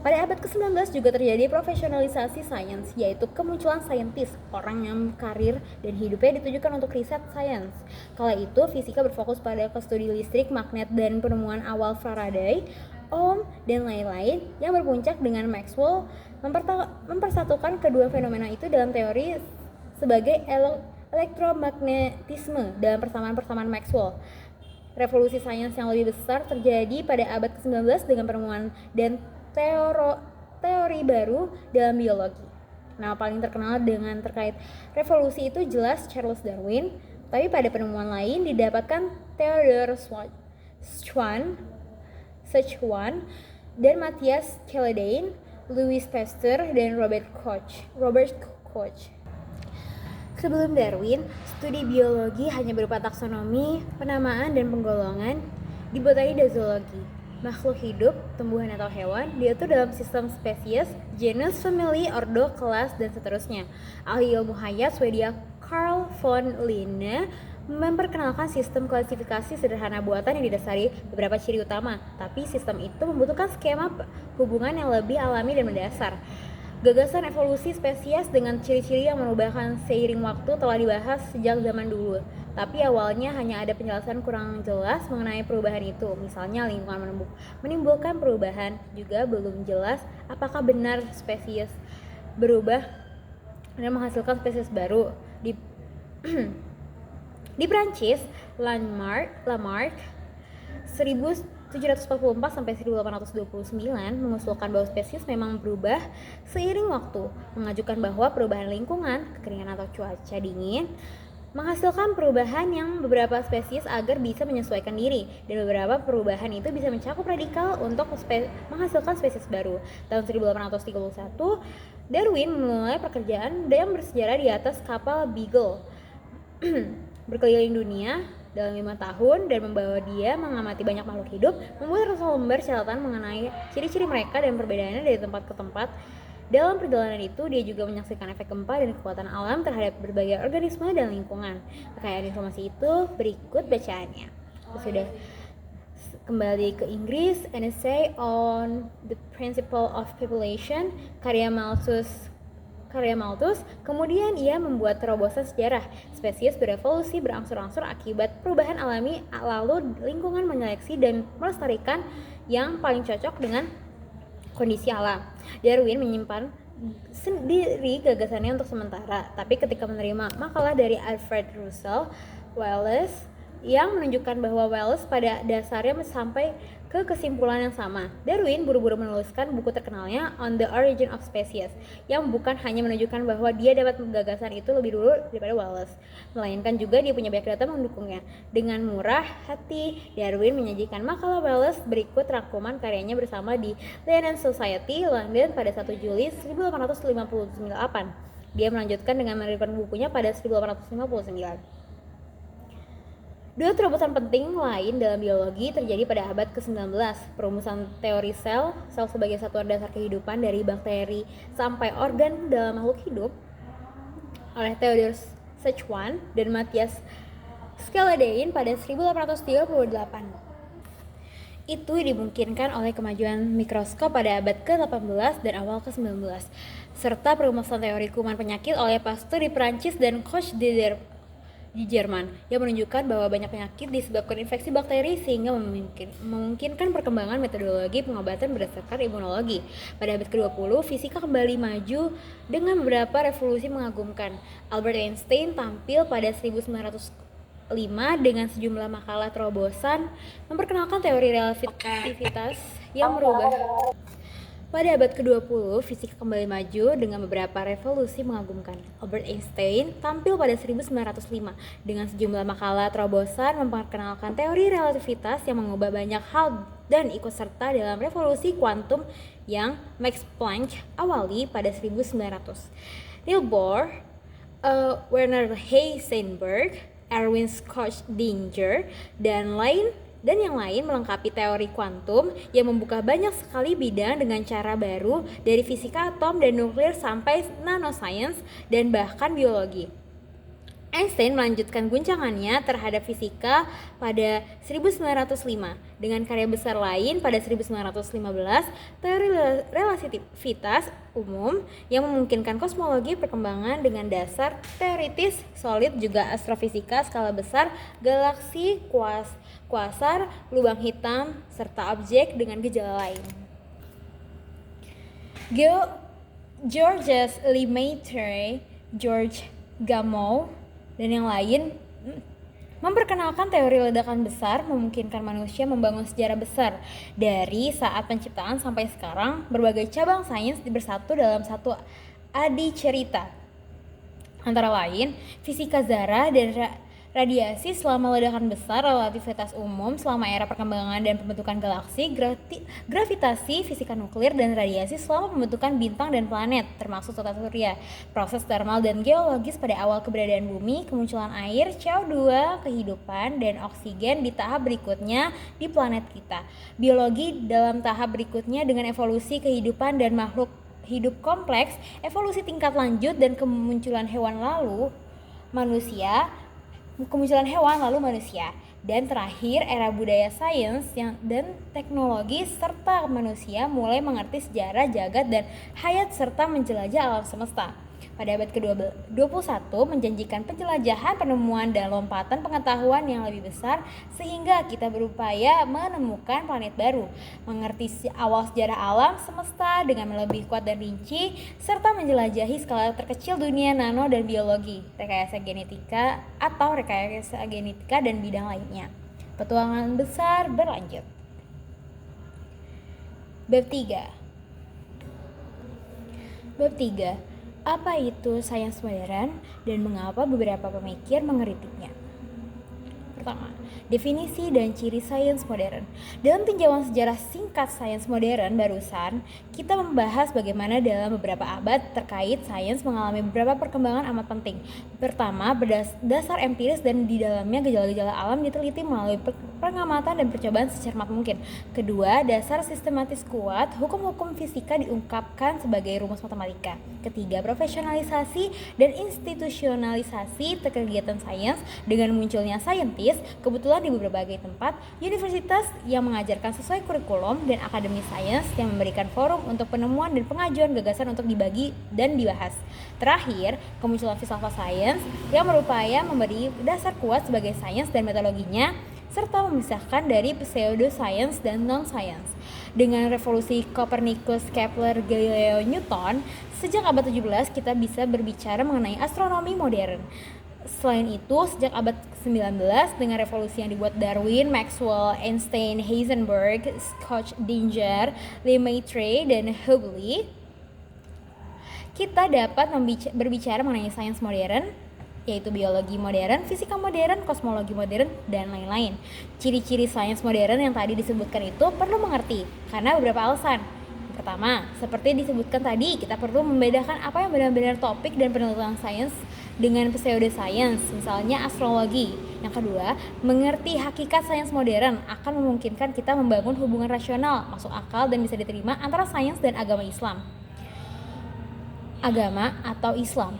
S2: Pada abad ke-19 juga terjadi profesionalisasi sains, yaitu kemunculan saintis, orang yang karir dan hidupnya ditujukan untuk riset sains. Kala itu fisika berfokus pada studi listrik, magnet, dan penemuan awal Faraday, Ohm, dan lain-lain yang berpuncak dengan Maxwell mempersatukan kedua fenomena itu dalam teori sebagai elektromagnetisme dalam persamaan-persamaan Maxwell. Revolusi sains yang lebih besar terjadi pada abad ke-19 dengan penemuan dan teori baru dalam biologi. Nah, paling terkenal dengan terkait revolusi itu jelas Charles Darwin, tapi pada penemuan lain didapatkan Theodor Schwann dan Matthias Haldane, Louis Pasteur, dan Robert Koch. Sebelum Darwin, studi biologi hanya berupa taksonomi, penamaan, dan penggolongan, dibotai zoologi. Makhluk hidup, tumbuhan atau hewan, diatur dalam sistem spesies, genus, famili, ordo, kelas, dan seterusnya. Ahli ilmu hayat Swedia Carl von Linne memperkenalkan sistem klasifikasi sederhana buatan yang didasari beberapa ciri utama, tapi sistem itu membutuhkan skema hubungan yang lebih alami dan mendasar. Gagasan evolusi spesies dengan ciri-ciri yang merubahkan seiring waktu telah dibahas sejak zaman dulu, tapi awalnya hanya ada penjelasan kurang jelas mengenai perubahan itu. Misalnya lingkungan menimbulkan perubahan, juga belum jelas apakah benar spesies berubah dan menghasilkan spesies baru. Di Prancis, Lamarck 1744 sampai 1829 mengusulkan bahwa spesies memang berubah seiring waktu, mengajukan bahwa perubahan lingkungan, kekeringan atau cuaca dingin menghasilkan perubahan yang beberapa spesies agar bisa menyesuaikan diri, dan beberapa perubahan itu bisa mencakup radikal untuk menghasilkan spesies baru. Tahun 1831, Darwin memulai pekerjaan yang bersejarah di atas kapal Beagle berkeliling dunia dalam 5 tahun dan membawa dia mengamati banyak makhluk hidup, membuat lembar catatan mengenai ciri-ciri mereka dan perbedaannya dari tempat ke tempat. Dalam perjalanan itu, dia juga menyaksikan efek gempa dan kekuatan alam terhadap berbagai organisme dan lingkungan. Kekayaan informasi itu berikut bacaannya. Sudah kembali ke Inggris, An Essay on the Principle of Population, karya Malthus. Kemudian ia membuat terobosan sejarah. Spesies berevolusi berangsur-angsur akibat perubahan alami, lalu lingkungan menyeleksi dan melestarikan yang paling cocok dengan kondisi alam. Darwin menyimpan sendiri gagasannya untuk sementara, tapi ketika menerima makalah dari Alfred Russel Wallace yang menunjukkan bahwa Wallace pada dasarnya sampai ke kesimpulan yang sama. Darwin buru-buru menuliskan buku terkenalnya On the Origin of Species, yang bukan hanya menunjukkan bahwa dia dapat gagasan itu lebih dulu daripada Wallace, melainkan juga dia punya banyak data mendukungnya. Dengan murah hati, Darwin menyajikan makalah Wallace berikut rangkuman karyanya bersama di Linnean Society, London pada 1 Juli 1858. Dia melanjutkan dengan menerbitkan bukunya pada 1859. Dua terobosan penting lain dalam biologi terjadi pada abad ke-19. Perumusan teori sel sebagai satuan dasar kehidupan dari bakteri sampai organ dalam makhluk hidup oleh Theodor Schwann dan Matthias Scheldein pada 1838. Itu dimungkinkan oleh kemajuan mikroskop pada abad ke-18 dan awal ke-19, serta perumusan teori kuman penyakit oleh Pasteur di Prancis dan Koch di Jerman, yang menunjukkan bahwa banyak penyakit disebabkan infeksi bakteri sehingga memungkinkan perkembangan metodologi pengobatan berdasarkan imunologi. Pada abad ke-20, fisika kembali maju dengan beberapa revolusi mengagumkan. Albert Einstein tampil pada 1905 dengan sejumlah makalah terobosan memperkenalkan teori relativitas yang merubah. Pada abad ke-20, fisika kembali maju dengan beberapa revolusi mengagumkan. Albert Einstein tampil pada 1905 dengan sejumlah makalah terobosan memperkenalkan teori relativitas yang mengubah banyak hal dan ikut serta dalam revolusi kuantum yang Max Planck awali pada 1900. Niels Bohr, Werner Heisenberg, Erwin Schrödinger, dan yang lain melengkapi teori kuantum yang membuka banyak sekali bidang dengan cara baru, dari fisika atom dan nuklir sampai nanoscience dan bahkan biologi. Einstein melanjutkan guncangannya terhadap fisika pada 1905 dengan karya besar lain pada 1915, teori relativitas umum yang memungkinkan kosmologi perkembangan dengan dasar teoritis solid, juga astrofisika skala besar, galaksi, kuasar, lubang hitam, serta objek dengan gejala lain. Georges Lemaitre, George Gamow, dan yang lain memperkenalkan teori ledakan besar, memungkinkan manusia membangun sejarah besar. Dari saat penciptaan sampai sekarang, berbagai cabang sains bersatu dalam satu adicerita, antara lain fisika zarah dan radiasi selama ledakan besar, relativitas umum selama era perkembangan dan pembentukan galaksi, gravitasi, fisika nuklir, dan radiasi selama pembentukan bintang dan planet, termasuk tata surya, proses termal dan geologis pada awal keberadaan bumi, kemunculan air, CO2, kehidupan, dan oksigen di tahap berikutnya di planet kita, biologi dalam tahap berikutnya dengan evolusi kehidupan dan makhluk hidup kompleks, evolusi tingkat lanjut, dan kemunculan hewan lalu manusia, dan terakhir era budaya sains dan teknologi serta manusia mulai mengerti sejarah jagat dan hayat serta menjelajah alam semesta. Pada abad ke-21 menjanjikan penjelajahan, penemuan, dan lompatan pengetahuan yang lebih besar sehingga kita berupaya menemukan planet baru, mengerti awal sejarah alam semesta dengan lebih kuat dan rinci, serta menjelajahi skala terkecil dunia nano dan biologi, rekayasa genetika dan bidang lainnya. Petualangan besar berlanjut. Bab 3. Apa itu sains modern dan mengapa beberapa pemikir mengkritiknya? Pertama, definisi dan ciri sains modern. Dalam tinjauan sejarah singkat sains modern barusan, kita membahas bagaimana dalam beberapa abad terkait sains mengalami beberapa perkembangan amat penting. Pertama, berdasar empiris dan di dalamnya gejala-gejala alam diteliti melalui pengamatan dan percobaan secermat mungkin. Kedua, dasar sistematis kuat, hukum-hukum fisika diungkapkan sebagai rumus matematika. Ketiga, profesionalisasi dan institusionalisasi kegiatan sains dengan munculnya saintis, kebetulan di berbagai tempat, universitas yang mengajarkan sesuai kurikulum, dan akademi sains yang memberikan forum untuk penemuan dan pengajuan gagasan untuk dibagi dan dibahas. Terakhir, kemunculan filsafat sains yang berupaya memberi dasar kuat sebagai sains dan metodologinya, serta memisahkan dari pseudo-science dan non-science. Dengan revolusi Copernicus, Kepler, Galileo, Newton, sejak abad 17 kita bisa berbicara mengenai astronomi modern. Selain itu, sejak abad ke-19 dengan revolusi yang dibuat Darwin, Maxwell, Einstein, Heisenberg, Schrödinger, Lemaitre, dan Hubble, kita dapat berbicara mengenai sains modern, yaitu biologi modern, fisika modern, kosmologi modern, dan lain-lain. Ciri-ciri sains modern yang tadi disebutkan itu perlu mengerti karena beberapa alasan. Pertama, seperti disebutkan tadi, kita perlu membedakan apa yang benar-benar topik dan penelitian sains dengan pseudoscience, misalnya astrologi. Yang kedua, mengerti hakikat sains modern akan memungkinkan kita membangun hubungan rasional, masuk akal, dan bisa diterima antara sains dan agama atau Islam.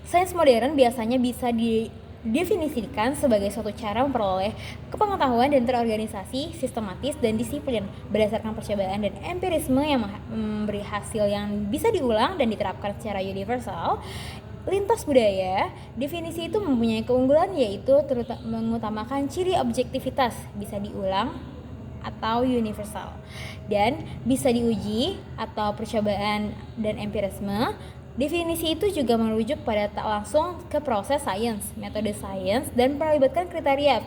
S2: Sains modern biasanya bisa didefinisikan sebagai suatu cara memperoleh kepengetahuan dan terorganisasi, sistematis, dan disiplin berdasarkan percobaan dan empirisme yang memberi hasil yang bisa diulang dan diterapkan secara universal. Lintas budaya, definisi itu mempunyai keunggulan yaitu mengutamakan ciri objektivitas, bisa diulang atau universal, dan bisa diuji atau percobaan dan empirisme. Definisi itu juga merujuk pada tak langsung ke proses sains, metode sains, dan melibatkan kriteria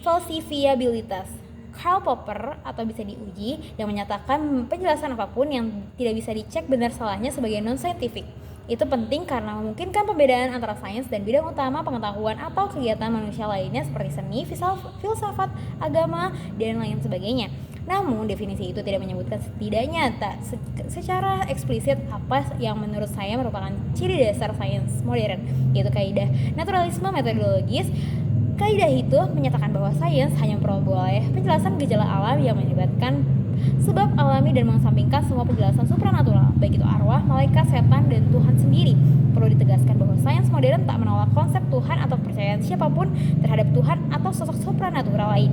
S2: falsifiabilitas. Karl Popper atau bisa diuji yang menyatakan penjelasan apapun yang tidak bisa dicek benar salahnya sebagai non-scientific. Itu penting karena memungkinkan pembedaan antara sains dan bidang utama pengetahuan atau kegiatan manusia lainnya seperti seni, filsafat, agama, dan lain sebagainya. Namun definisi itu tidak menyebutkan setidaknya secara eksplisit apa yang menurut saya merupakan ciri dasar sains modern, yaitu kaidah naturalisme metodologis. Kaidah itu menyatakan bahwa sains hanya memperoleh penjelasan gejala alam yang melibatkan sebab alami dan mengesampingkan semua penjelasan supranatural, baik itu arwah, malaikat, setan, dan Tuhan sendiri. Perlu ditegaskan bahwa sains modern tak menolak konsep Tuhan atau kepercayaan siapapun terhadap Tuhan atau sosok supranatural lain.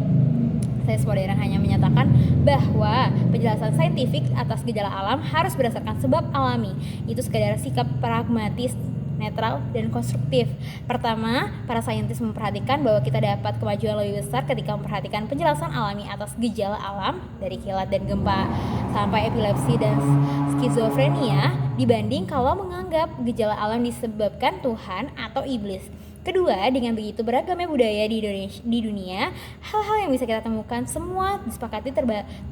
S2: Sains modern hanya menyatakan bahwa penjelasan saintifik atas gejala alam harus berdasarkan sebab alami. Itu sekadar sikap pragmatis, netral, dan konstruktif. Pertama, para saintis memperhatikan bahwa kita dapat kemajuan lebih besar ketika memperhatikan penjelasan alami atas gejala alam dari kilat dan gempa sampai epilepsi dan skizofrenia dibanding kalau menganggap gejala alam disebabkan Tuhan atau iblis. Kedua, dengan begitu beragamnya budaya di dunia, hal-hal yang bisa kita temukan semua disepakati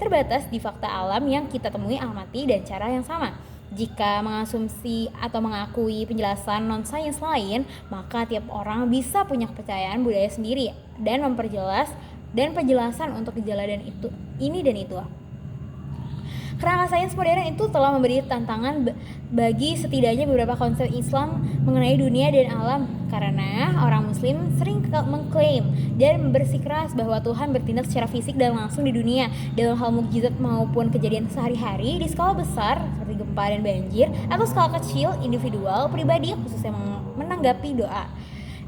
S2: terbatas di fakta alam yang kita temui, amati, dan cara yang sama. Jika mengasumsi atau mengakui penjelasan non-sains lain, maka tiap orang bisa punya kepercayaan budaya sendiri dan penjelasan untuk gejala dan ini dan itu. Kerangka sains modern itu telah memberi tantangan bagi setidaknya beberapa konsep Islam mengenai dunia dan alam, karena orang muslim sering mengklaim dan bersikeras bahwa Tuhan bertindak secara fisik dan langsung di dunia dalam hal mukjizat maupun kejadian sehari-hari di skala besar seperti gempa dan banjir, atau skala kecil individual pribadi khususnya menanggapi doa.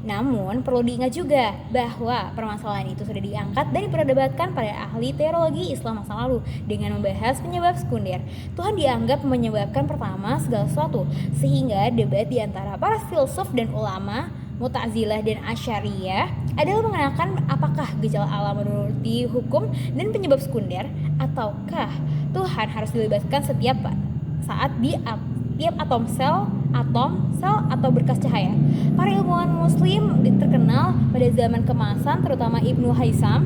S2: Namun perlu diingat juga bahwa permasalahan itu sudah diangkat dan diperdebatkan pada ahli teologi Islam masa lalu dengan membahas penyebab sekunder. Tuhan dianggap menyebabkan pertama segala sesuatu, sehingga debat di antara para filsuf dan ulama Mu'tazilah dan Asy'ariyah adalah mengenalkan apakah gejala alam menuruti hukum dan penyebab sekunder, ataukah Tuhan harus dilibatkan setiap saat di tiap atom sel atau berkas cahaya. Para ilmuwan muslim terkenal pada zaman kemasan, terutama Ibnu Haytham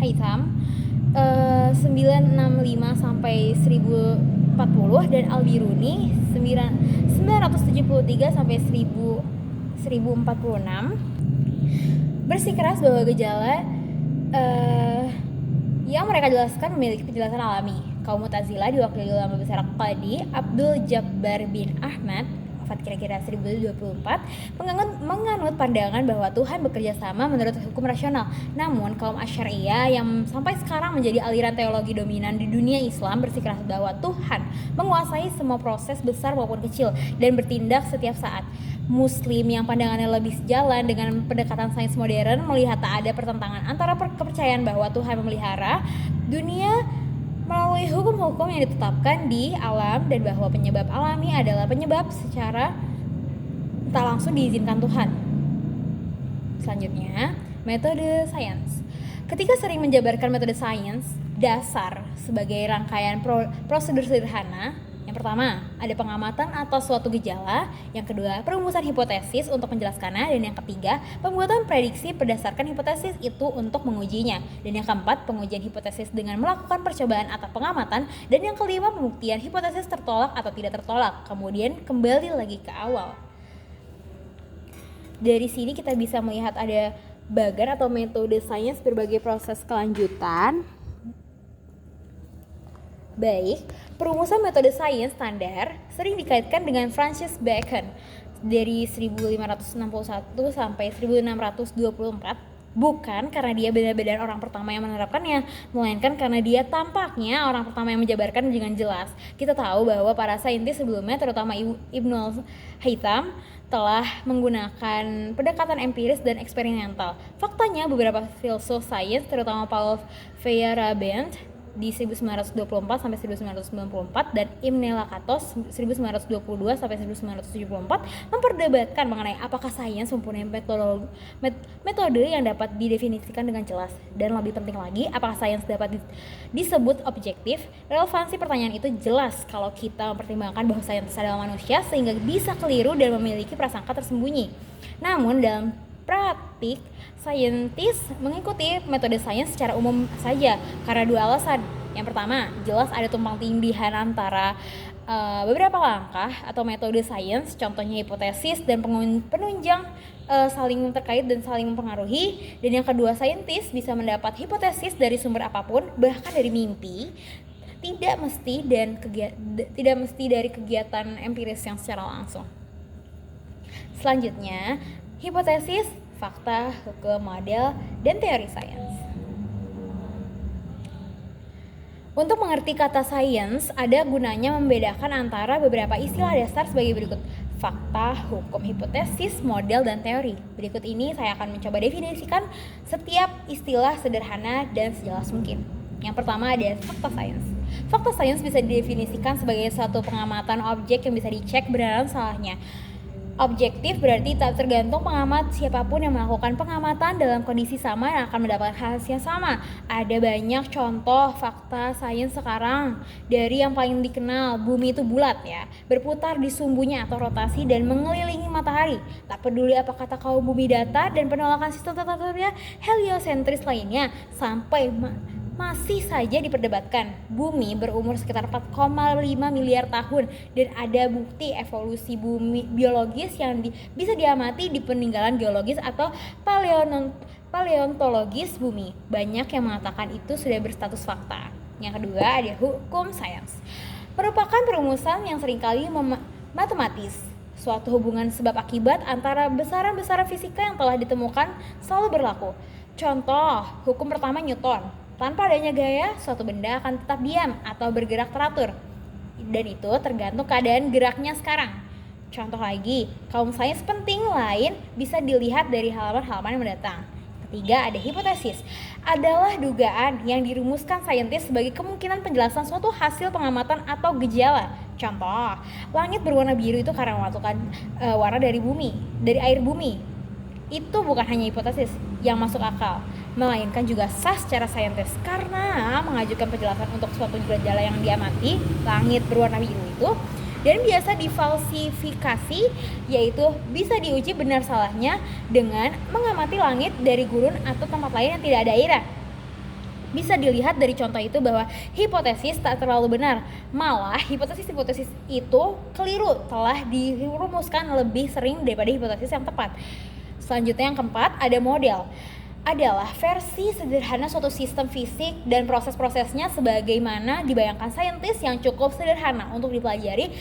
S2: 965 sampai 1040 dan Al-Biruni 973 sampai 1046, bersikeras bahwa gejala yang mereka jelaskan memiliki penjelasan alami. Kaum Mu'tazilah diwakili ulama besar Qadi Abdul Jabbar bin Ahmad, wafat kira-kira 1024, menganut pandangan bahwa Tuhan bekerja sama menurut hukum rasional. Namun kaum Asy'ariyah yang sampai sekarang menjadi aliran teologi dominan di dunia Islam bersikeras bahwa Tuhan menguasai semua proses besar maupun kecil dan bertindak setiap saat. Muslim yang pandangannya lebih sejalan dengan pendekatan sains modern melihat tak ada pertentangan antara kepercayaan bahwa Tuhan memelihara dunia melalui hukum-hukum yang ditetapkan di alam dan bahwa penyebab alami adalah penyebab secara tak langsung diizinkan Tuhan. Selanjutnya, metode sains. Ketika sering menjabarkan metode sains dasar sebagai rangkaian prosedur sederhana, yang Yang pertama, ada pengamatan atas suatu gejala. Yang kedua, perumusan hipotesis untuk menjelaskannya. Dan yang ketiga, pembuatan prediksi berdasarkan hipotesis itu untuk mengujinya. Dan yang keempat, pengujian hipotesis dengan melakukan percobaan atau pengamatan. Dan yang kelima, pembuktian hipotesis tertolak atau tidak tertolak. Kemudian kembali lagi ke awal. Dari sini kita bisa melihat ada bagan atau metode sains berbagai proses kelanjutan. Baik, perumusan metode sains standar sering dikaitkan dengan Francis Bacon dari 1561 sampai 1624, bukan karena dia benar-benar orang pertama yang menerapkannya, melainkan karena dia tampaknya orang pertama yang menjabarkan dengan jelas. Kita tahu bahwa para saintis sebelumnya, terutama Ibnu Haytham, telah menggunakan pendekatan empiris dan eksperimental. Faktanya, beberapa filsuf sains, terutama Paul Feyerabend di 1924 sampai 1994 dan Imre Lakatos 1922 sampai 1974 memperdebatkan mengenai apakah sains mempunyai metode yang dapat didefinisikan dengan jelas, dan lebih penting lagi, apakah sains dapat disebut objektif. Relevansi pertanyaan itu jelas kalau kita mempertimbangkan bahwa sains adalah manusia sehingga bisa keliru dan memiliki prasangka tersembunyi. Namun dalam praktik, saintis mengikuti metode sains secara umum saja karena dua alasan. Yang pertama, jelas ada tumpang tindihan antara beberapa langkah atau metode sains, contohnya hipotesis dan penunjang saling terkait dan saling mempengaruhi. Dan yang kedua, saintis bisa mendapat hipotesis dari sumber apapun, bahkan dari mimpi, tidak mesti dari kegiatan empiris yang secara langsung. Selanjutnya, hipotesis, fakta, hukum, model, dan teori sains. Untuk mengerti kata sains, ada gunanya membedakan antara beberapa istilah dasar sebagai berikut: fakta, hukum, hipotesis, model, dan teori. Berikut ini saya akan mencoba definisikan setiap istilah sederhana dan sejelas mungkin. Yang pertama ada fakta sains. Fakta sains bisa didefinisikan sebagai suatu pengamatan objek yang bisa dicek benar dan salahnya. Objektif berarti tak tergantung pengamat, siapapun yang melakukan pengamatan dalam kondisi sama akan mendapatkan hasil yang sama. Ada banyak contoh fakta sains sekarang. Dari yang paling dikenal, bumi itu bulat ya, berputar di sumbunya atau rotasi dan mengelilingi matahari. Tak peduli apa kata kaum bumi datar dan penolakan sistem tata surya heliosentris lainnya, sampai masih saja diperdebatkan. Bumi berumur sekitar 4,5 miliar tahun dan ada bukti evolusi bumi biologis yang bisa diamati di peninggalan geologis atau paleontologis bumi. Banyak yang mengatakan itu sudah berstatus fakta. Yang kedua ada hukum sains. Merupakan perumusan yang seringkali matematis. Suatu hubungan sebab akibat antara besaran-besaran fisika yang telah ditemukan selalu berlaku. Contoh, hukum pertama Newton. Tanpa adanya gaya, suatu benda akan tetap diam atau bergerak teratur. Dan itu tergantung keadaan geraknya sekarang. Contoh lagi, kaum sains penting lain bisa dilihat dari halaman-halaman yang mendatang. Ketiga, ada hipotesis. Adalah dugaan yang dirumuskan saintis sebagai kemungkinan penjelasan suatu hasil pengamatan atau gejala. Contoh, langit berwarna biru itu karena mematukan warna dari air bumi. Itu bukan hanya hipotesis yang masuk akal, melainkan juga sah secara saintis karena mengajukan penjelasan untuk suatu gejala yang diamati, langit berwarna biru itu, dan biasa difalsifikasi, yaitu bisa diuji benar salahnya dengan mengamati langit dari gurun atau tempat lain yang tidak ada airnya. Bisa dilihat dari contoh itu bahwa hipotesis tak terlalu benar, malah hipotesis itu keliru, telah dirumuskan lebih sering daripada hipotesis yang tepat. Selanjutnya yang keempat ada model. Adalah versi sederhana suatu sistem fisik dan proses-prosesnya sebagaimana dibayangkan saintis yang cukup sederhana untuk dipelajari,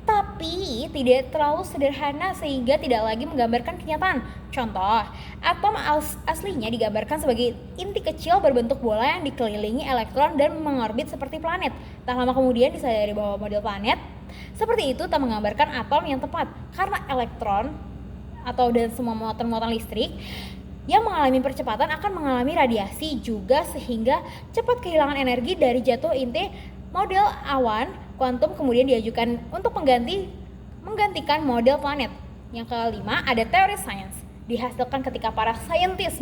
S2: tapi tidak terlalu sederhana sehingga tidak lagi menggambarkan kenyataan. Contoh, atom aslinya digambarkan sebagai inti kecil berbentuk bola yang dikelilingi elektron dan mengorbit seperti planet. Tak lama kemudian disadari bahwa model planet seperti itu tak menggambarkan atom yang tepat, karena elektron dan semua muatan listrik yang mengalami percepatan akan mengalami radiasi juga sehingga cepat kehilangan energi dari jatuh inti. Model awan kuantum kemudian diajukan untuk menggantikan model planet. Yang kelima ada teori sains. dihasilkan ketika para saintis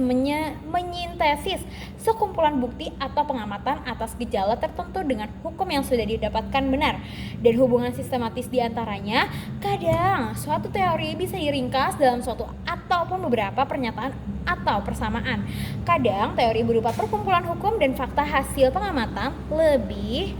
S2: menyintesis sekumpulan bukti atau pengamatan atas gejala tertentu dengan hukum yang sudah didapatkan benar dan hubungan sistematis di antaranya. Kadang suatu teori bisa diringkas dalam suatu ataupun beberapa pernyataan atau persamaan. Kadang teori berupa perkumpulan hukum dan fakta hasil pengamatan lebih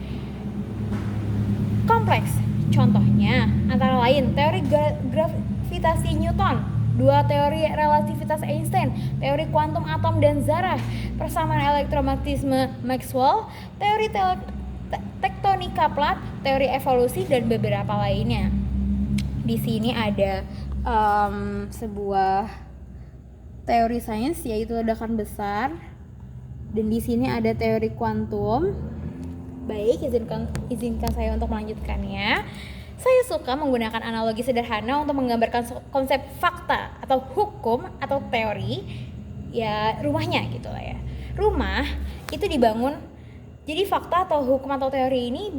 S2: kompleks. Contohnya antara lain teori gravitasi Newton, dua teori relativitas Einstein, teori kuantum atom dan zarah, persamaan elektromagnetisme Maxwell, teori tektonika plat, teori evolusi dan beberapa lainnya. Di sini ada sebuah teori sains yaitu ledakan besar, dan di sini ada teori kuantum. Baik, izinkan saya untuk melanjutkannya. Saya suka menggunakan analogi sederhana untuk menggambarkan konsep fakta atau hukum atau teori, ya rumahnya gitu lah ya. Rumah itu dibangun, jadi fakta atau hukum atau teori ini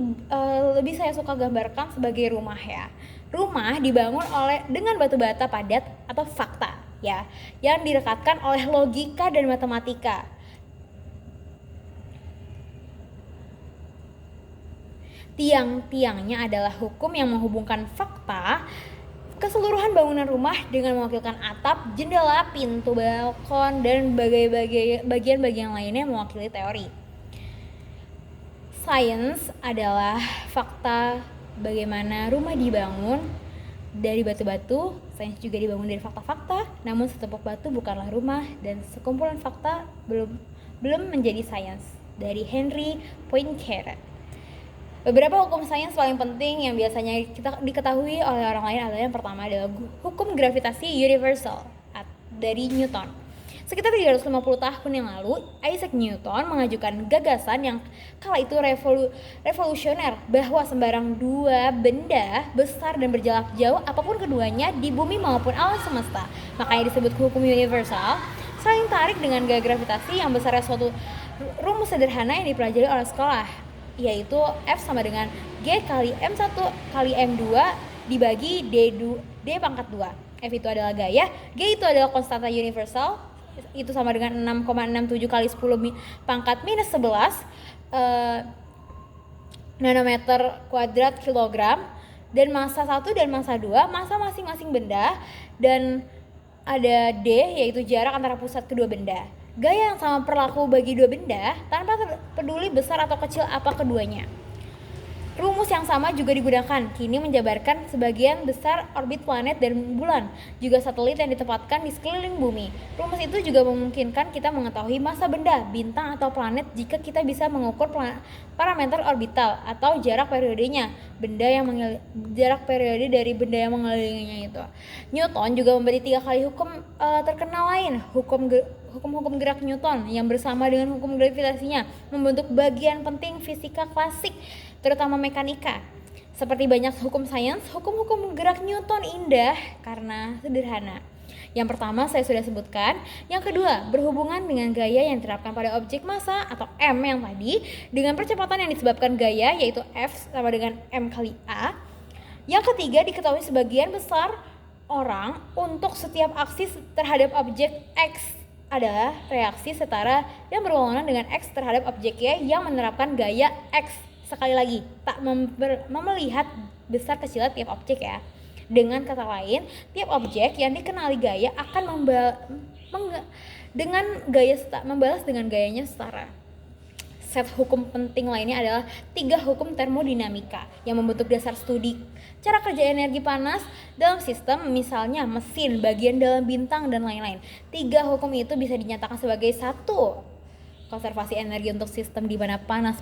S2: lebih saya suka gambarkan sebagai rumah ya. Rumah dibangun dengan batu bata padat atau fakta ya, yang direkatkan oleh logika dan matematika. Tiang-tiangnya adalah hukum yang menghubungkan fakta. Keseluruhan bangunan rumah dengan mewakilkan atap, jendela, pintu, balkon, dan bagian-bagian lainnya mewakili teori. Sains adalah fakta bagaimana rumah dibangun dari batu-batu. Sains juga dibangun dari fakta-fakta, namun setepuk batu bukanlah rumah dan sekumpulan fakta belum menjadi sains. Dari Henry Poincaré. Beberapa hukum sains paling penting yang biasanya kita diketahui oleh orang lain adalah yang pertama adalah hukum gravitasi universal dari Newton. Sekitar 350 tahun yang lalu, Isaac Newton mengajukan gagasan yang kala itu revolusioner bahwa sembarang dua benda besar dan berjarak jauh apapun keduanya di bumi maupun alam semesta, makanya disebut hukum universal, saling tarik dengan gaya gravitasi yang besarnya suatu rumus sederhana yang dipelajari oleh sekolah, yaitu F sama dengan G kali M1 kali M2 dibagi D pangkat 2. F itu adalah gaya, G itu adalah konstanta universal, itu sama dengan 6,67 kali 10 pangkat minus 11 nanometer kuadrat kilogram, dan massa 1 dan massa 2, massa masing-masing benda, dan ada D yaitu jarak antara pusat kedua benda. Gaya yang sama berlaku bagi dua benda tanpa peduli besar atau kecil apa keduanya. Rumus yang sama juga digunakan kini menjabarkan sebagian besar orbit planet dan bulan, juga satelit yang ditempatkan di sekeliling bumi. Rumus itu juga memungkinkan kita mengetahui massa benda, bintang atau planet jika kita bisa mengukur parameter orbital atau jarak periodenya, jarak periode dari benda yang mengelilinginya itu. Newton juga memberi 3 kali hukum terkenal lain, hukum gerak Newton yang bersama dengan hukum gravitasinya membentuk bagian penting fisika klasik, terutama mekanika. Seperti banyak hukum sains, hukum-hukum gerak Newton indah karena sederhana. Yang pertama saya sudah sebutkan. Yang kedua, berhubungan dengan gaya yang diterapkan pada objek massa atau M yang tadi, dengan percepatan yang disebabkan gaya yaitu F sama dengan M kali A. Yang ketiga, diketahui sebagian besar orang untuk setiap aksi terhadap objek X adalah reaksi setara yang berlawanan dengan X terhadap objek Y yang menerapkan gaya X. Sekali lagi, tak melihat besar kecilnya tiap objek ya. Dengan kata lain, tiap objek yang dikenali gaya akan membalas dengan gayanya setara. Set hukum penting lainnya adalah 3 hukum termodinamika yang membentuk dasar studi cara kerja energi panas dalam sistem, misalnya mesin, bagian dalam bintang, dan lain-lain. 3 hukum itu bisa dinyatakan sebagai satu, konservasi energi untuk sistem di mana panas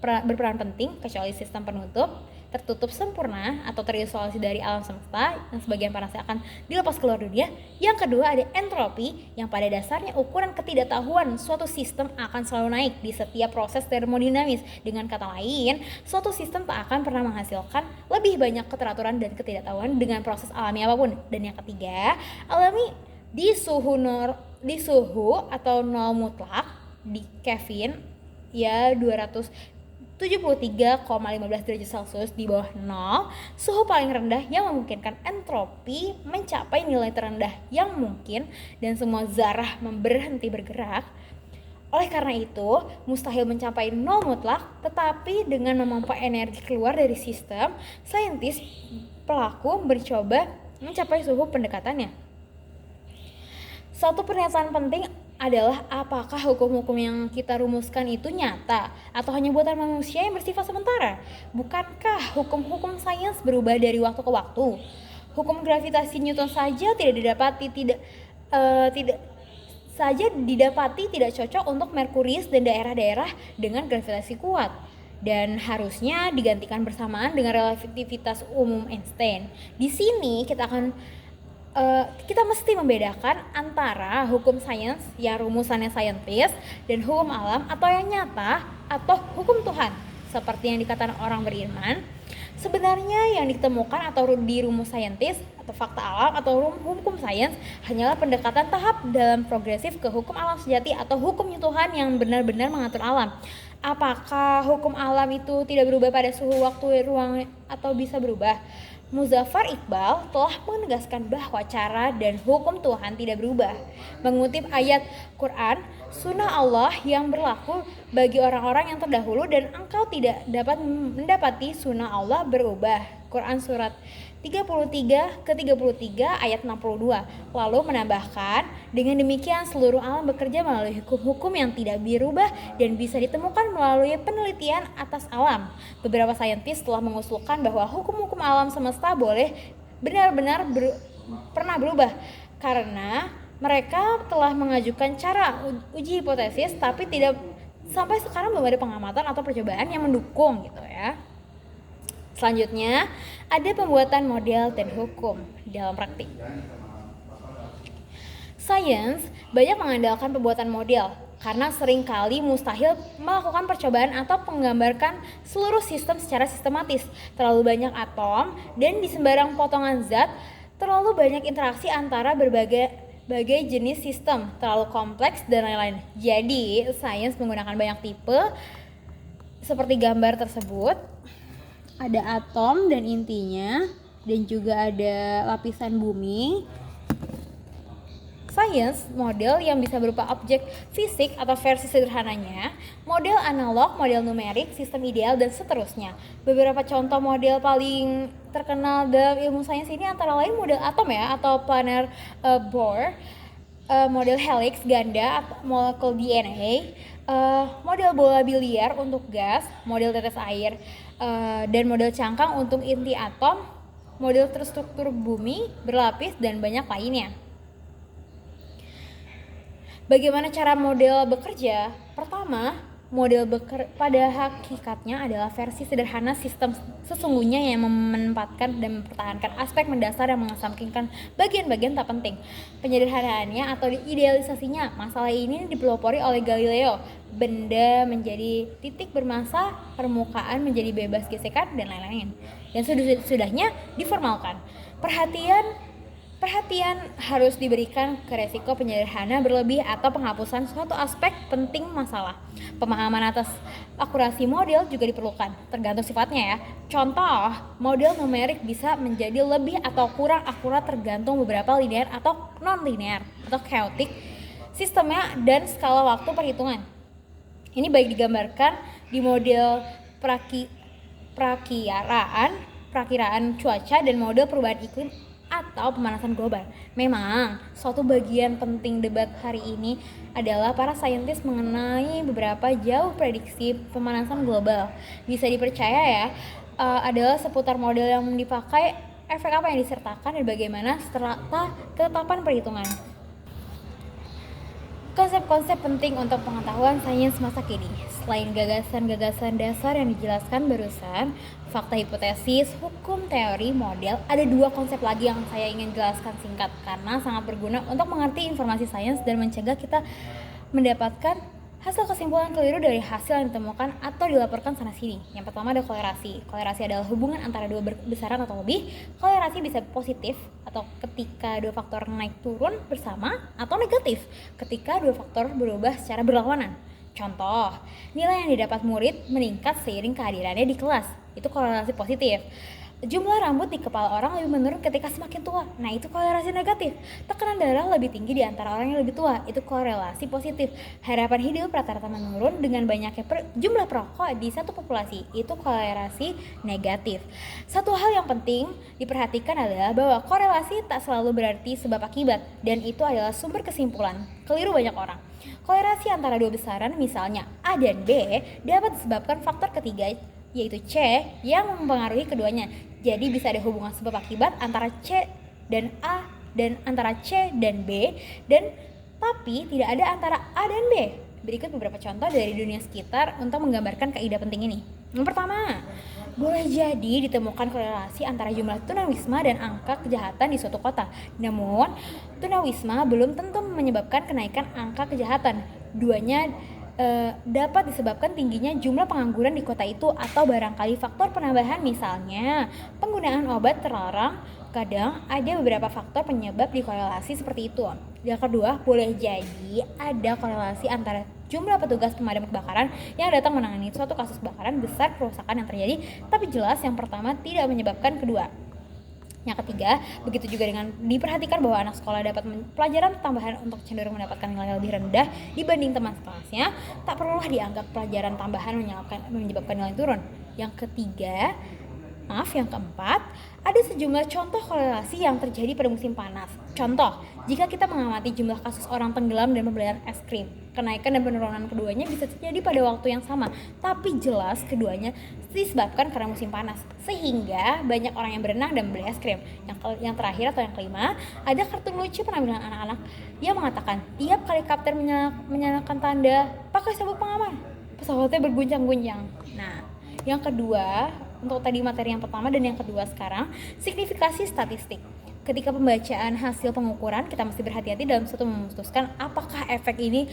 S2: berperan penting, kecuali sistem penutup, tertutup sempurna atau terisolasi dari alam semesta yang sebagian panasnya akan dilepas keluar dunia. Yang kedua ada entropi yang pada dasarnya ukuran ketidaktahuan suatu sistem akan selalu naik di setiap proses termodinamis. Dengan kata lain, suatu sistem tak akan pernah menghasilkan lebih banyak keteraturan dan ketidaktahuan dengan proses alami apapun. Dan yang ketiga, alami di suhu atau nol mutlak di Kelvin ya 200 73,15 derajat Celcius di bawah 0, suhu paling rendah yang memungkinkan entropi mencapai nilai terendah yang mungkin dan semua zarah berhenti bergerak. Oleh karena itu, mustahil mencapai nol mutlak, tetapi dengan memompa energi keluar dari sistem, saintis pelaku mencoba mencapai suhu pendekatannya. Suatu pernyataan penting adalah apakah hukum-hukum yang kita rumuskan itu nyata atau hanya buatan manusia yang bersifat sementara? Bukankah hukum-hukum sains berubah dari waktu ke waktu? Hukum gravitasi Newton saja tidak didapati tidak cocok untuk Merkurius dan daerah-daerah dengan gravitasi kuat, dan harusnya digantikan bersamaan dengan relativitas umum Einstein. Di sini kita mesti membedakan antara hukum sains yang rumusannya saintis dan hukum alam atau yang nyata atau hukum Tuhan seperti yang dikatakan orang beriman. Sebenarnya yang ditemukan atau di rumus saintis atau fakta alam atau hukum sains hanyalah pendekatan tahap dalam progresif ke hukum alam sejati atau hukum Tuhan yang benar-benar mengatur alam. Apakah hukum alam itu tidak berubah pada suhu, waktu, ruang atau bisa berubah? Muzaffar Iqbal telah menegaskan bahwa cara dan hukum Tuhan tidak berubah. Mengutip ayat Quran, sunnah Allah yang berlaku bagi orang-orang yang terdahulu dan engkau tidak dapat mendapati sunnah Allah berubah. Quran surat 33 ke 33 ayat 62. Lalu menambahkan, dengan demikian seluruh alam bekerja melalui hukum-hukum yang tidak berubah dan bisa ditemukan melalui penelitian atas alam. Beberapa saintis telah mengusulkan bahwa hukum-hukum alam semesta boleh benar-benar pernah berubah karena mereka telah mengajukan cara uji hipotesis, tapi tidak sampai sekarang belum ada pengamatan atau percobaan yang mendukung gitu ya. Selanjutnya, ada pembuatan model dan hukum dalam praktik. Sains banyak mengandalkan pembuatan model karena seringkali mustahil melakukan percobaan atau menggambarkan seluruh sistem secara sistematis. Terlalu banyak atom dan di sembarang potongan zat, terlalu banyak interaksi antara berbagai jenis sistem, terlalu kompleks dan lain-lain. Jadi, sains menggunakan banyak tipe seperti gambar tersebut. Ada atom dan intinya, dan juga ada lapisan bumi. Sains model yang bisa berupa objek fisik atau versi sederhananya, model analog, model numerik, sistem ideal, dan seterusnya. Beberapa contoh model paling terkenal dalam ilmu sains ini antara lain model atom ya, atau planar Bohr, model helix ganda atau molekul DNA, model bola biliar untuk gas, model tetes air, dan model cangkang untuk inti atom, model terstruktur bumi berlapis, dan banyak lainnya. Bagaimana cara model bekerja? Pertama, model pada hakikatnya adalah versi sederhana sistem sesungguhnya yang menempatkan dan mempertahankan aspek mendasar yang mengesampingkan bagian-bagian tak penting. Penyederhanaannya atau idealisasinya, masalah ini dipelopori oleh Galileo. Benda menjadi titik bermasa, permukaan menjadi bebas gesekan, dan lain-lain. Dan sudahnya diformalkan. Perhatian harus diberikan ke resiko penyederhana berlebih atau penghapusan suatu aspek penting masalah. Pemahaman atas akurasi model juga diperlukan, tergantung sifatnya ya. Contoh, model numerik bisa menjadi lebih atau kurang akurat tergantung beberapa linear atau non-linear atau chaotic sistemnya dan skala waktu perhitungan. Ini baik digambarkan di model perakiraan cuaca dan model perubahan iklim atau pemanasan global. Memang, suatu bagian penting debat hari ini adalah para saintis mengenai beberapa jauh prediksi pemanasan global. Bisa dipercaya ya, adalah seputar model yang dipakai, efek apa yang disertakan, dan bagaimana strata ketetapan perhitungan. Konsep-konsep penting untuk pengetahuan sains masa kini. Selain gagasan-gagasan dasar yang dijelaskan barusan, fakta, hipotesis, hukum, teori, model, ada dua konsep lagi yang saya ingin jelaskan singkat karena sangat berguna untuk mengerti informasi sains dan mencegah kita mendapatkan hasil kesimpulan keliru dari hasil yang ditemukan atau dilaporkan sana sini. Yang pertama ada kolerasi. Kolerasi adalah hubungan antara dua besaran atau lebih. Kolerasi bisa positif atau ketika dua faktor naik turun bersama, atau negatif ketika dua faktor berubah secara berlawanan. Contoh, nilai yang didapat murid meningkat seiring kehadirannya di kelas. Itu korelasi positif. Jumlah rambut di kepala orang lebih menurun ketika semakin tua. Nah, itu korelasi negatif. Tekanan darah lebih tinggi di antara orang yang lebih tua. Itu korelasi positif. Harapan hidup rata-rata menurun dengan banyaknya jumlah perokok di satu populasi. Itu korelasi negatif. Satu hal yang penting diperhatikan adalah bahwa korelasi tak selalu berarti sebab akibat, dan itu adalah sumber kesimpulan. Keliru banyak orang. Korelasi antara dua besaran, misalnya A dan B, dapat disebabkan faktor ketiga, yaitu C, yang mempengaruhi keduanya. Jadi bisa ada hubungan sebab akibat antara C dan A, dan antara C dan B, dan tapi tidak ada antara A dan B. Berikut beberapa contoh dari dunia sekitar untuk menggambarkan kaidah penting ini. Yang pertama, boleh jadi ditemukan korelasi antara jumlah tunawisma dan angka kejahatan di suatu kota. Namun, tunawisma belum tentu menyebabkan kenaikan angka kejahatan. Duanya dapat disebabkan tingginya jumlah pengangguran di kota itu, atau barangkali faktor penambahan, misalnya penggunaan obat terlarang. Kadang ada beberapa faktor penyebab dikorelasi seperti itu. Yang kedua, boleh jadi ada korelasi antara jumlah petugas pemadam kebakaran yang datang menangani suatu kasus kebakaran besar kerusakan yang terjadi, tapi jelas yang pertama tidak menyebabkan kedua. Yang ketiga, begitu juga dengan diperhatikan bahwa anak sekolah dapat pelajaran tambahan untuk cenderung mendapatkan nilai lebih rendah dibanding teman sekelasnya, tak perlulah dianggap pelajaran tambahan menyebabkan nilai turun. Yang keempat, ada sejumlah contoh korelasi yang terjadi pada musim panas. Contoh, jika kita mengamati jumlah kasus orang tenggelam dan pembelian es krim, kenaikan dan penurunan keduanya bisa terjadi pada waktu yang sama, tapi jelas keduanya disebabkan karena musim panas, sehingga banyak orang yang berenang dan membeli es krim. Yang terakhir atau yang kelima, ada kartun lucu penampilan anak-anak yang mengatakan tiap kali kapten menyalakan tanda pakai sabuk pengaman, pesawatnya berguncang-guncang. Nah, yang kedua, untuk tadi materi yang pertama dan yang kedua sekarang, signifikasi statistik. Ketika pembacaan hasil pengukuran, kita mesti berhati-hati dalam satu memutuskan apakah efek ini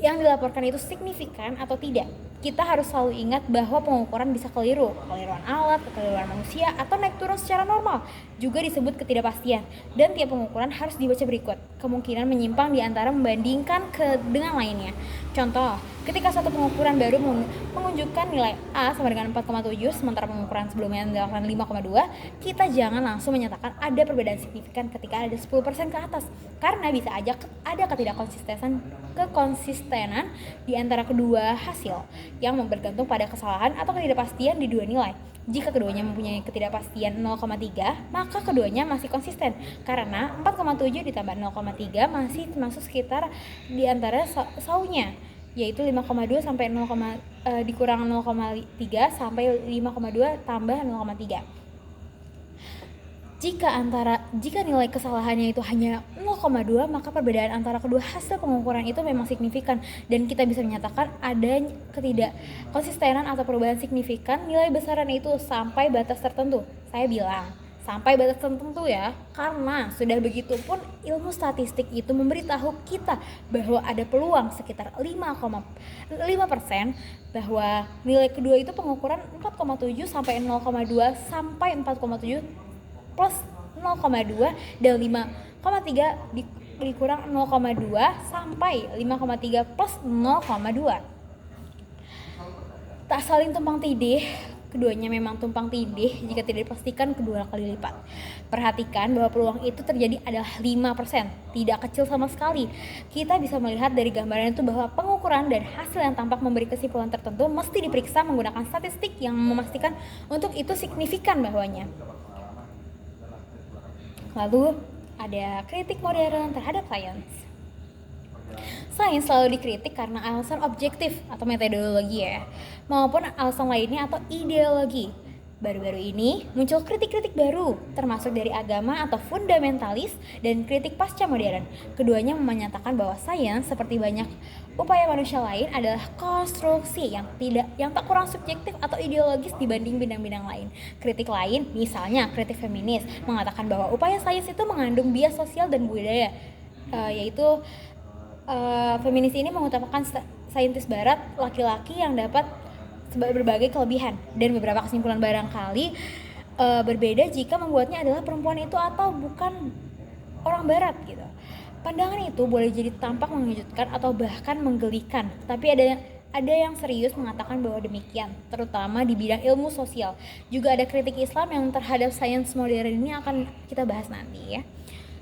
S2: yang dilaporkan itu signifikan atau tidak. Kita harus selalu ingat bahwa pengukuran bisa keliru, kekeliruan alat, kekeliruan manusia, atau naik turun secara normal, juga disebut ketidakpastian, dan tiap pengukuran harus dibaca berikut. Kemungkinan menyimpang di antara membandingkan dengan lainnya. Contoh, ketika satu pengukuran baru menunjukkan nilai A sama dengan 4,7, sementara pengukuran sebelumnya dilakukan 5,2, kita jangan langsung menyatakan ada perbedaan signifikan ketika ada 10% ke atas, karena bisa aja ada kekonsistenan di antara kedua hasil yang bergantung pada kesalahan atau ketidakpastian di dua nilai. Jika keduanya mempunyai ketidakpastian 0,3, maka keduanya masih konsisten, karena 4,7 ditambah 0,3 masih masuk sekitar di antara saunya, yaitu 5,2 sampai dikurang 0,3 sampai 5,2 tambah 0,3. Jika nilai kesalahannya itu hanya 0,2, maka perbedaan antara kedua hasil pengukuran itu memang signifikan, dan kita bisa menyatakan ada ketidakkonsistenan atau perubahan signifikan nilai besaran itu sampai batas tertentu. Saya bilang sampai batas tertentu ya, karena sudah begitu pun ilmu statistik itu memberitahu kita bahwa ada peluang sekitar 5,5% bahwa nilai kedua itu pengukuran 4,7 sampai 0,2 sampai 4,7 plus 0,2 dan 5,3 dikurang 0,2 sampai 5,3 plus 0,2. Tak saling tumpang tindih, keduanya memang tumpang tindih jika tidak dipastikan kedua kali lipat. Perhatikan bahwa peluang itu terjadi adalah 5%, tidak kecil sama sekali. Kita bisa melihat dari gambaran itu bahwa pengukuran dan hasil yang tampak memberi kesimpulan tertentu mesti diperiksa menggunakan statistik yang memastikan untuk itu signifikan bahwanya. Lalu ada kritik modern terhadap sains. Sains selalu dikritik karena alasan objektif atau metodologi ya, maupun alasan lainnya atau ideologi. Baru-baru ini muncul kritik-kritik baru, termasuk dari agama atau fundamentalis dan kritik pasca modern. Keduanya menyatakan bahwa sains seperti banyak upaya manusia lain adalah konstruksi yang tak kurang subjektif atau ideologis dibanding bidang-bidang lain. Kritik lain, misalnya kritik feminis, mengatakan bahwa upaya sains itu mengandung bias sosial dan budaya, yaitu feminis ini mengutamakan saintis barat laki-laki yang dapat berbagai kelebihan, dan beberapa kesimpulan barangkali berbeda jika membuatnya adalah perempuan itu atau bukan orang barat gitu. Pandangan itu boleh jadi tampak mengejutkan atau bahkan menggelikan, tapi ada ada yang serius mengatakan bahwa demikian, terutama di bidang ilmu sosial. Juga ada kritik Islam yang terhadap sains modern, ini akan kita bahas nanti ya.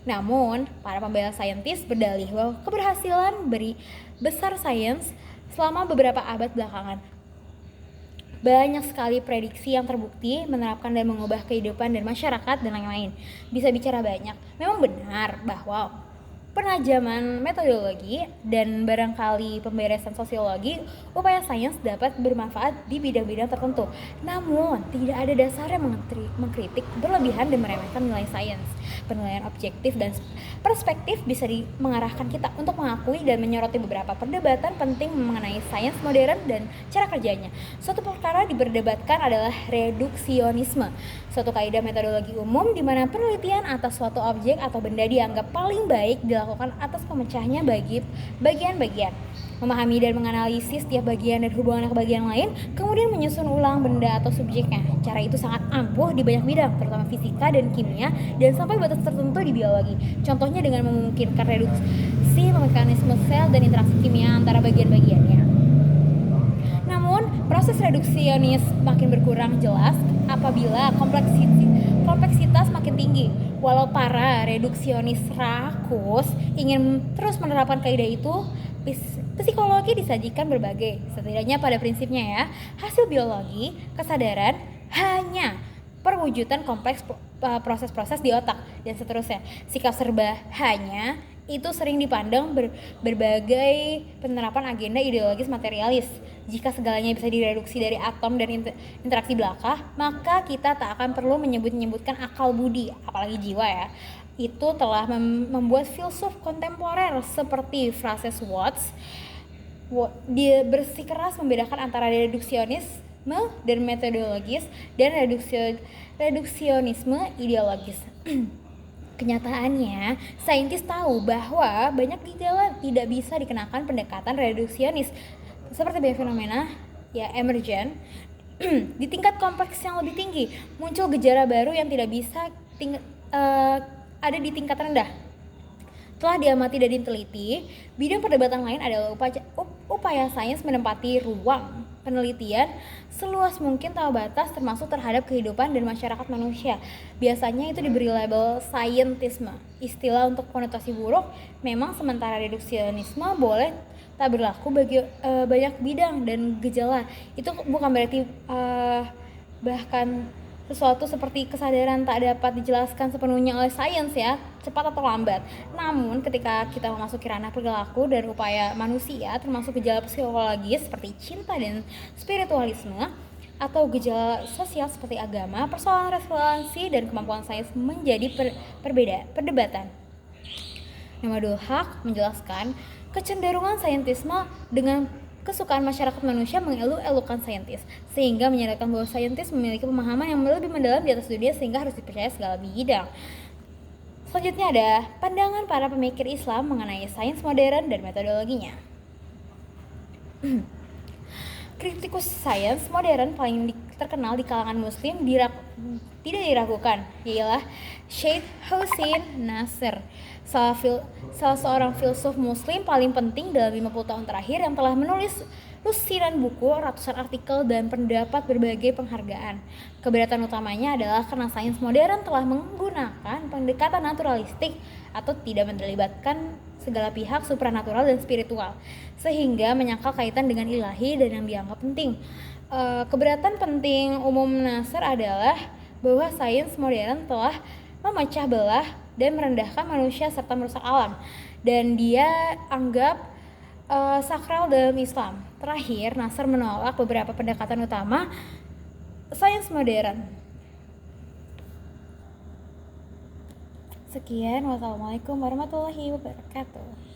S2: Namun, para pembela saintis berdalih bahwa keberhasilan beri besar sains selama beberapa abad belakangan. Banyak sekali prediksi yang terbukti menerapkan dan mengubah kehidupan dan masyarakat dan lain-lain. Bisa bicara banyak. Memang benar bahwa penajaman metodologi dan barangkali pemberesan sosiologi, upaya sains dapat bermanfaat di bidang-bidang tertentu. Namun, tidak ada dasar yang mengkritik berlebihan dan meremehkan nilai sains. Penilaian objektif dan perspektif bisa mengarahkan kita untuk mengakui dan menyoroti beberapa perdebatan penting mengenai sains modern dan cara kerjanya. Suatu perkara diperdebatkan adalah reduksionisme, suatu kaidah metodologi umum di mana penelitian atas suatu objek atau benda dianggap paling baik dilakukan atas pemecahnya bagi bagian-bagian. Memahami dan menganalisis tiap bagian dan hubungannya ke bagian lain, kemudian menyusun ulang benda atau subjeknya. Cara itu sangat ampuh di banyak bidang, terutama fisika dan kimia, dan sampai batas tertentu di biologi. Contohnya dengan memungkinkan reduksi mekanisme sel dan interaksi kimia antara bagian-bagiannya. Namun, proses reduksionis makin berkurang jelas apabila kompleksitas makin tinggi. Walau para reduksionis rakus ingin terus menerapkan kaidah itu, psikologi disajikan berbagai. Setidaknya pada prinsipnya ya, hasil biologi, kesadaran hanya perwujudan kompleks proses-proses di otak dan seterusnya. Sikap serba hanya itu sering dipandang berbagai penerapan agenda ideologis materialis. Jika segalanya bisa direduksi dari atom dan interaksi belaka, maka kita tak akan perlu menyebutkan akal budi, apalagi jiwa ya. Itu telah membuat filsuf kontemporer seperti Francis Watts dia bersikeras membedakan antara reduksionisme dan metodologis dan reduksionisme ideologis. Kenyataannya, saintis tahu bahwa banyak gejala tidak bisa dikenakan pendekatan reduksionis seperti fenomena ya emergen di tingkat kompleks yang lebih tinggi. Muncul gejala baru yang tidak bisa ada di tingkat rendah. Telah diamati dan diteliti, bidang perdebatan lain adalah upaya sains menempati ruang penelitian seluas mungkin tanpa batas termasuk terhadap kehidupan dan masyarakat manusia. Biasanya itu diberi label saintisme, istilah untuk konotasi buruk. Memang sementara reduksionisme boleh tak berlaku bagi banyak bidang dan gejala. Itu bukan berarti bahkan sesuatu seperti kesadaran tak dapat dijelaskan sepenuhnya oleh sains ya, cepat atau lambat. Namun ketika kita memasuki ranah perilaku dan upaya manusia, termasuk gejala psikologis seperti cinta dan spiritualisme, atau gejala sosial seperti agama, persoalan relevansi dan kemampuan sains menjadi perdebatan. Muhammadul Haq menjelaskan kecenderungan saintisme dengan kesukaan masyarakat manusia mengeluh-elukan saintis, sehingga menyadarkan bahwa saintis memiliki pemahaman yang lebih mendalam di atas dunia sehingga harus dipercaya segala bidang. Selanjutnya ada pandangan para pemikir Islam mengenai sains modern dan metodologinya. Kritikus sains modern paling terkenal di kalangan muslim tidak diragukan, ialah Syekh Hussein Nasr, salah seorang filsuf muslim paling penting dalam 50 tahun terakhir yang telah menulis lusinan buku, ratusan artikel, dan pendapat berbagai penghargaan. Keberatan utamanya adalah karena sains modern telah menggunakan pendekatan naturalistik atau tidak melibatkan segala pihak supranatural dan spiritual, sehingga menyangkal kaitan dengan ilahi dan yang dianggap penting. Keberatan penting umum Nasr adalah bahwa sains modern telah memecah belah dan merendahkan manusia serta merusak alam, dan dia anggap sakral dalam Islam. Terakhir, Nasr menolak beberapa pendekatan utama sains modern. Sekian, wassalamualaikum warahmatullahi wabarakatuh.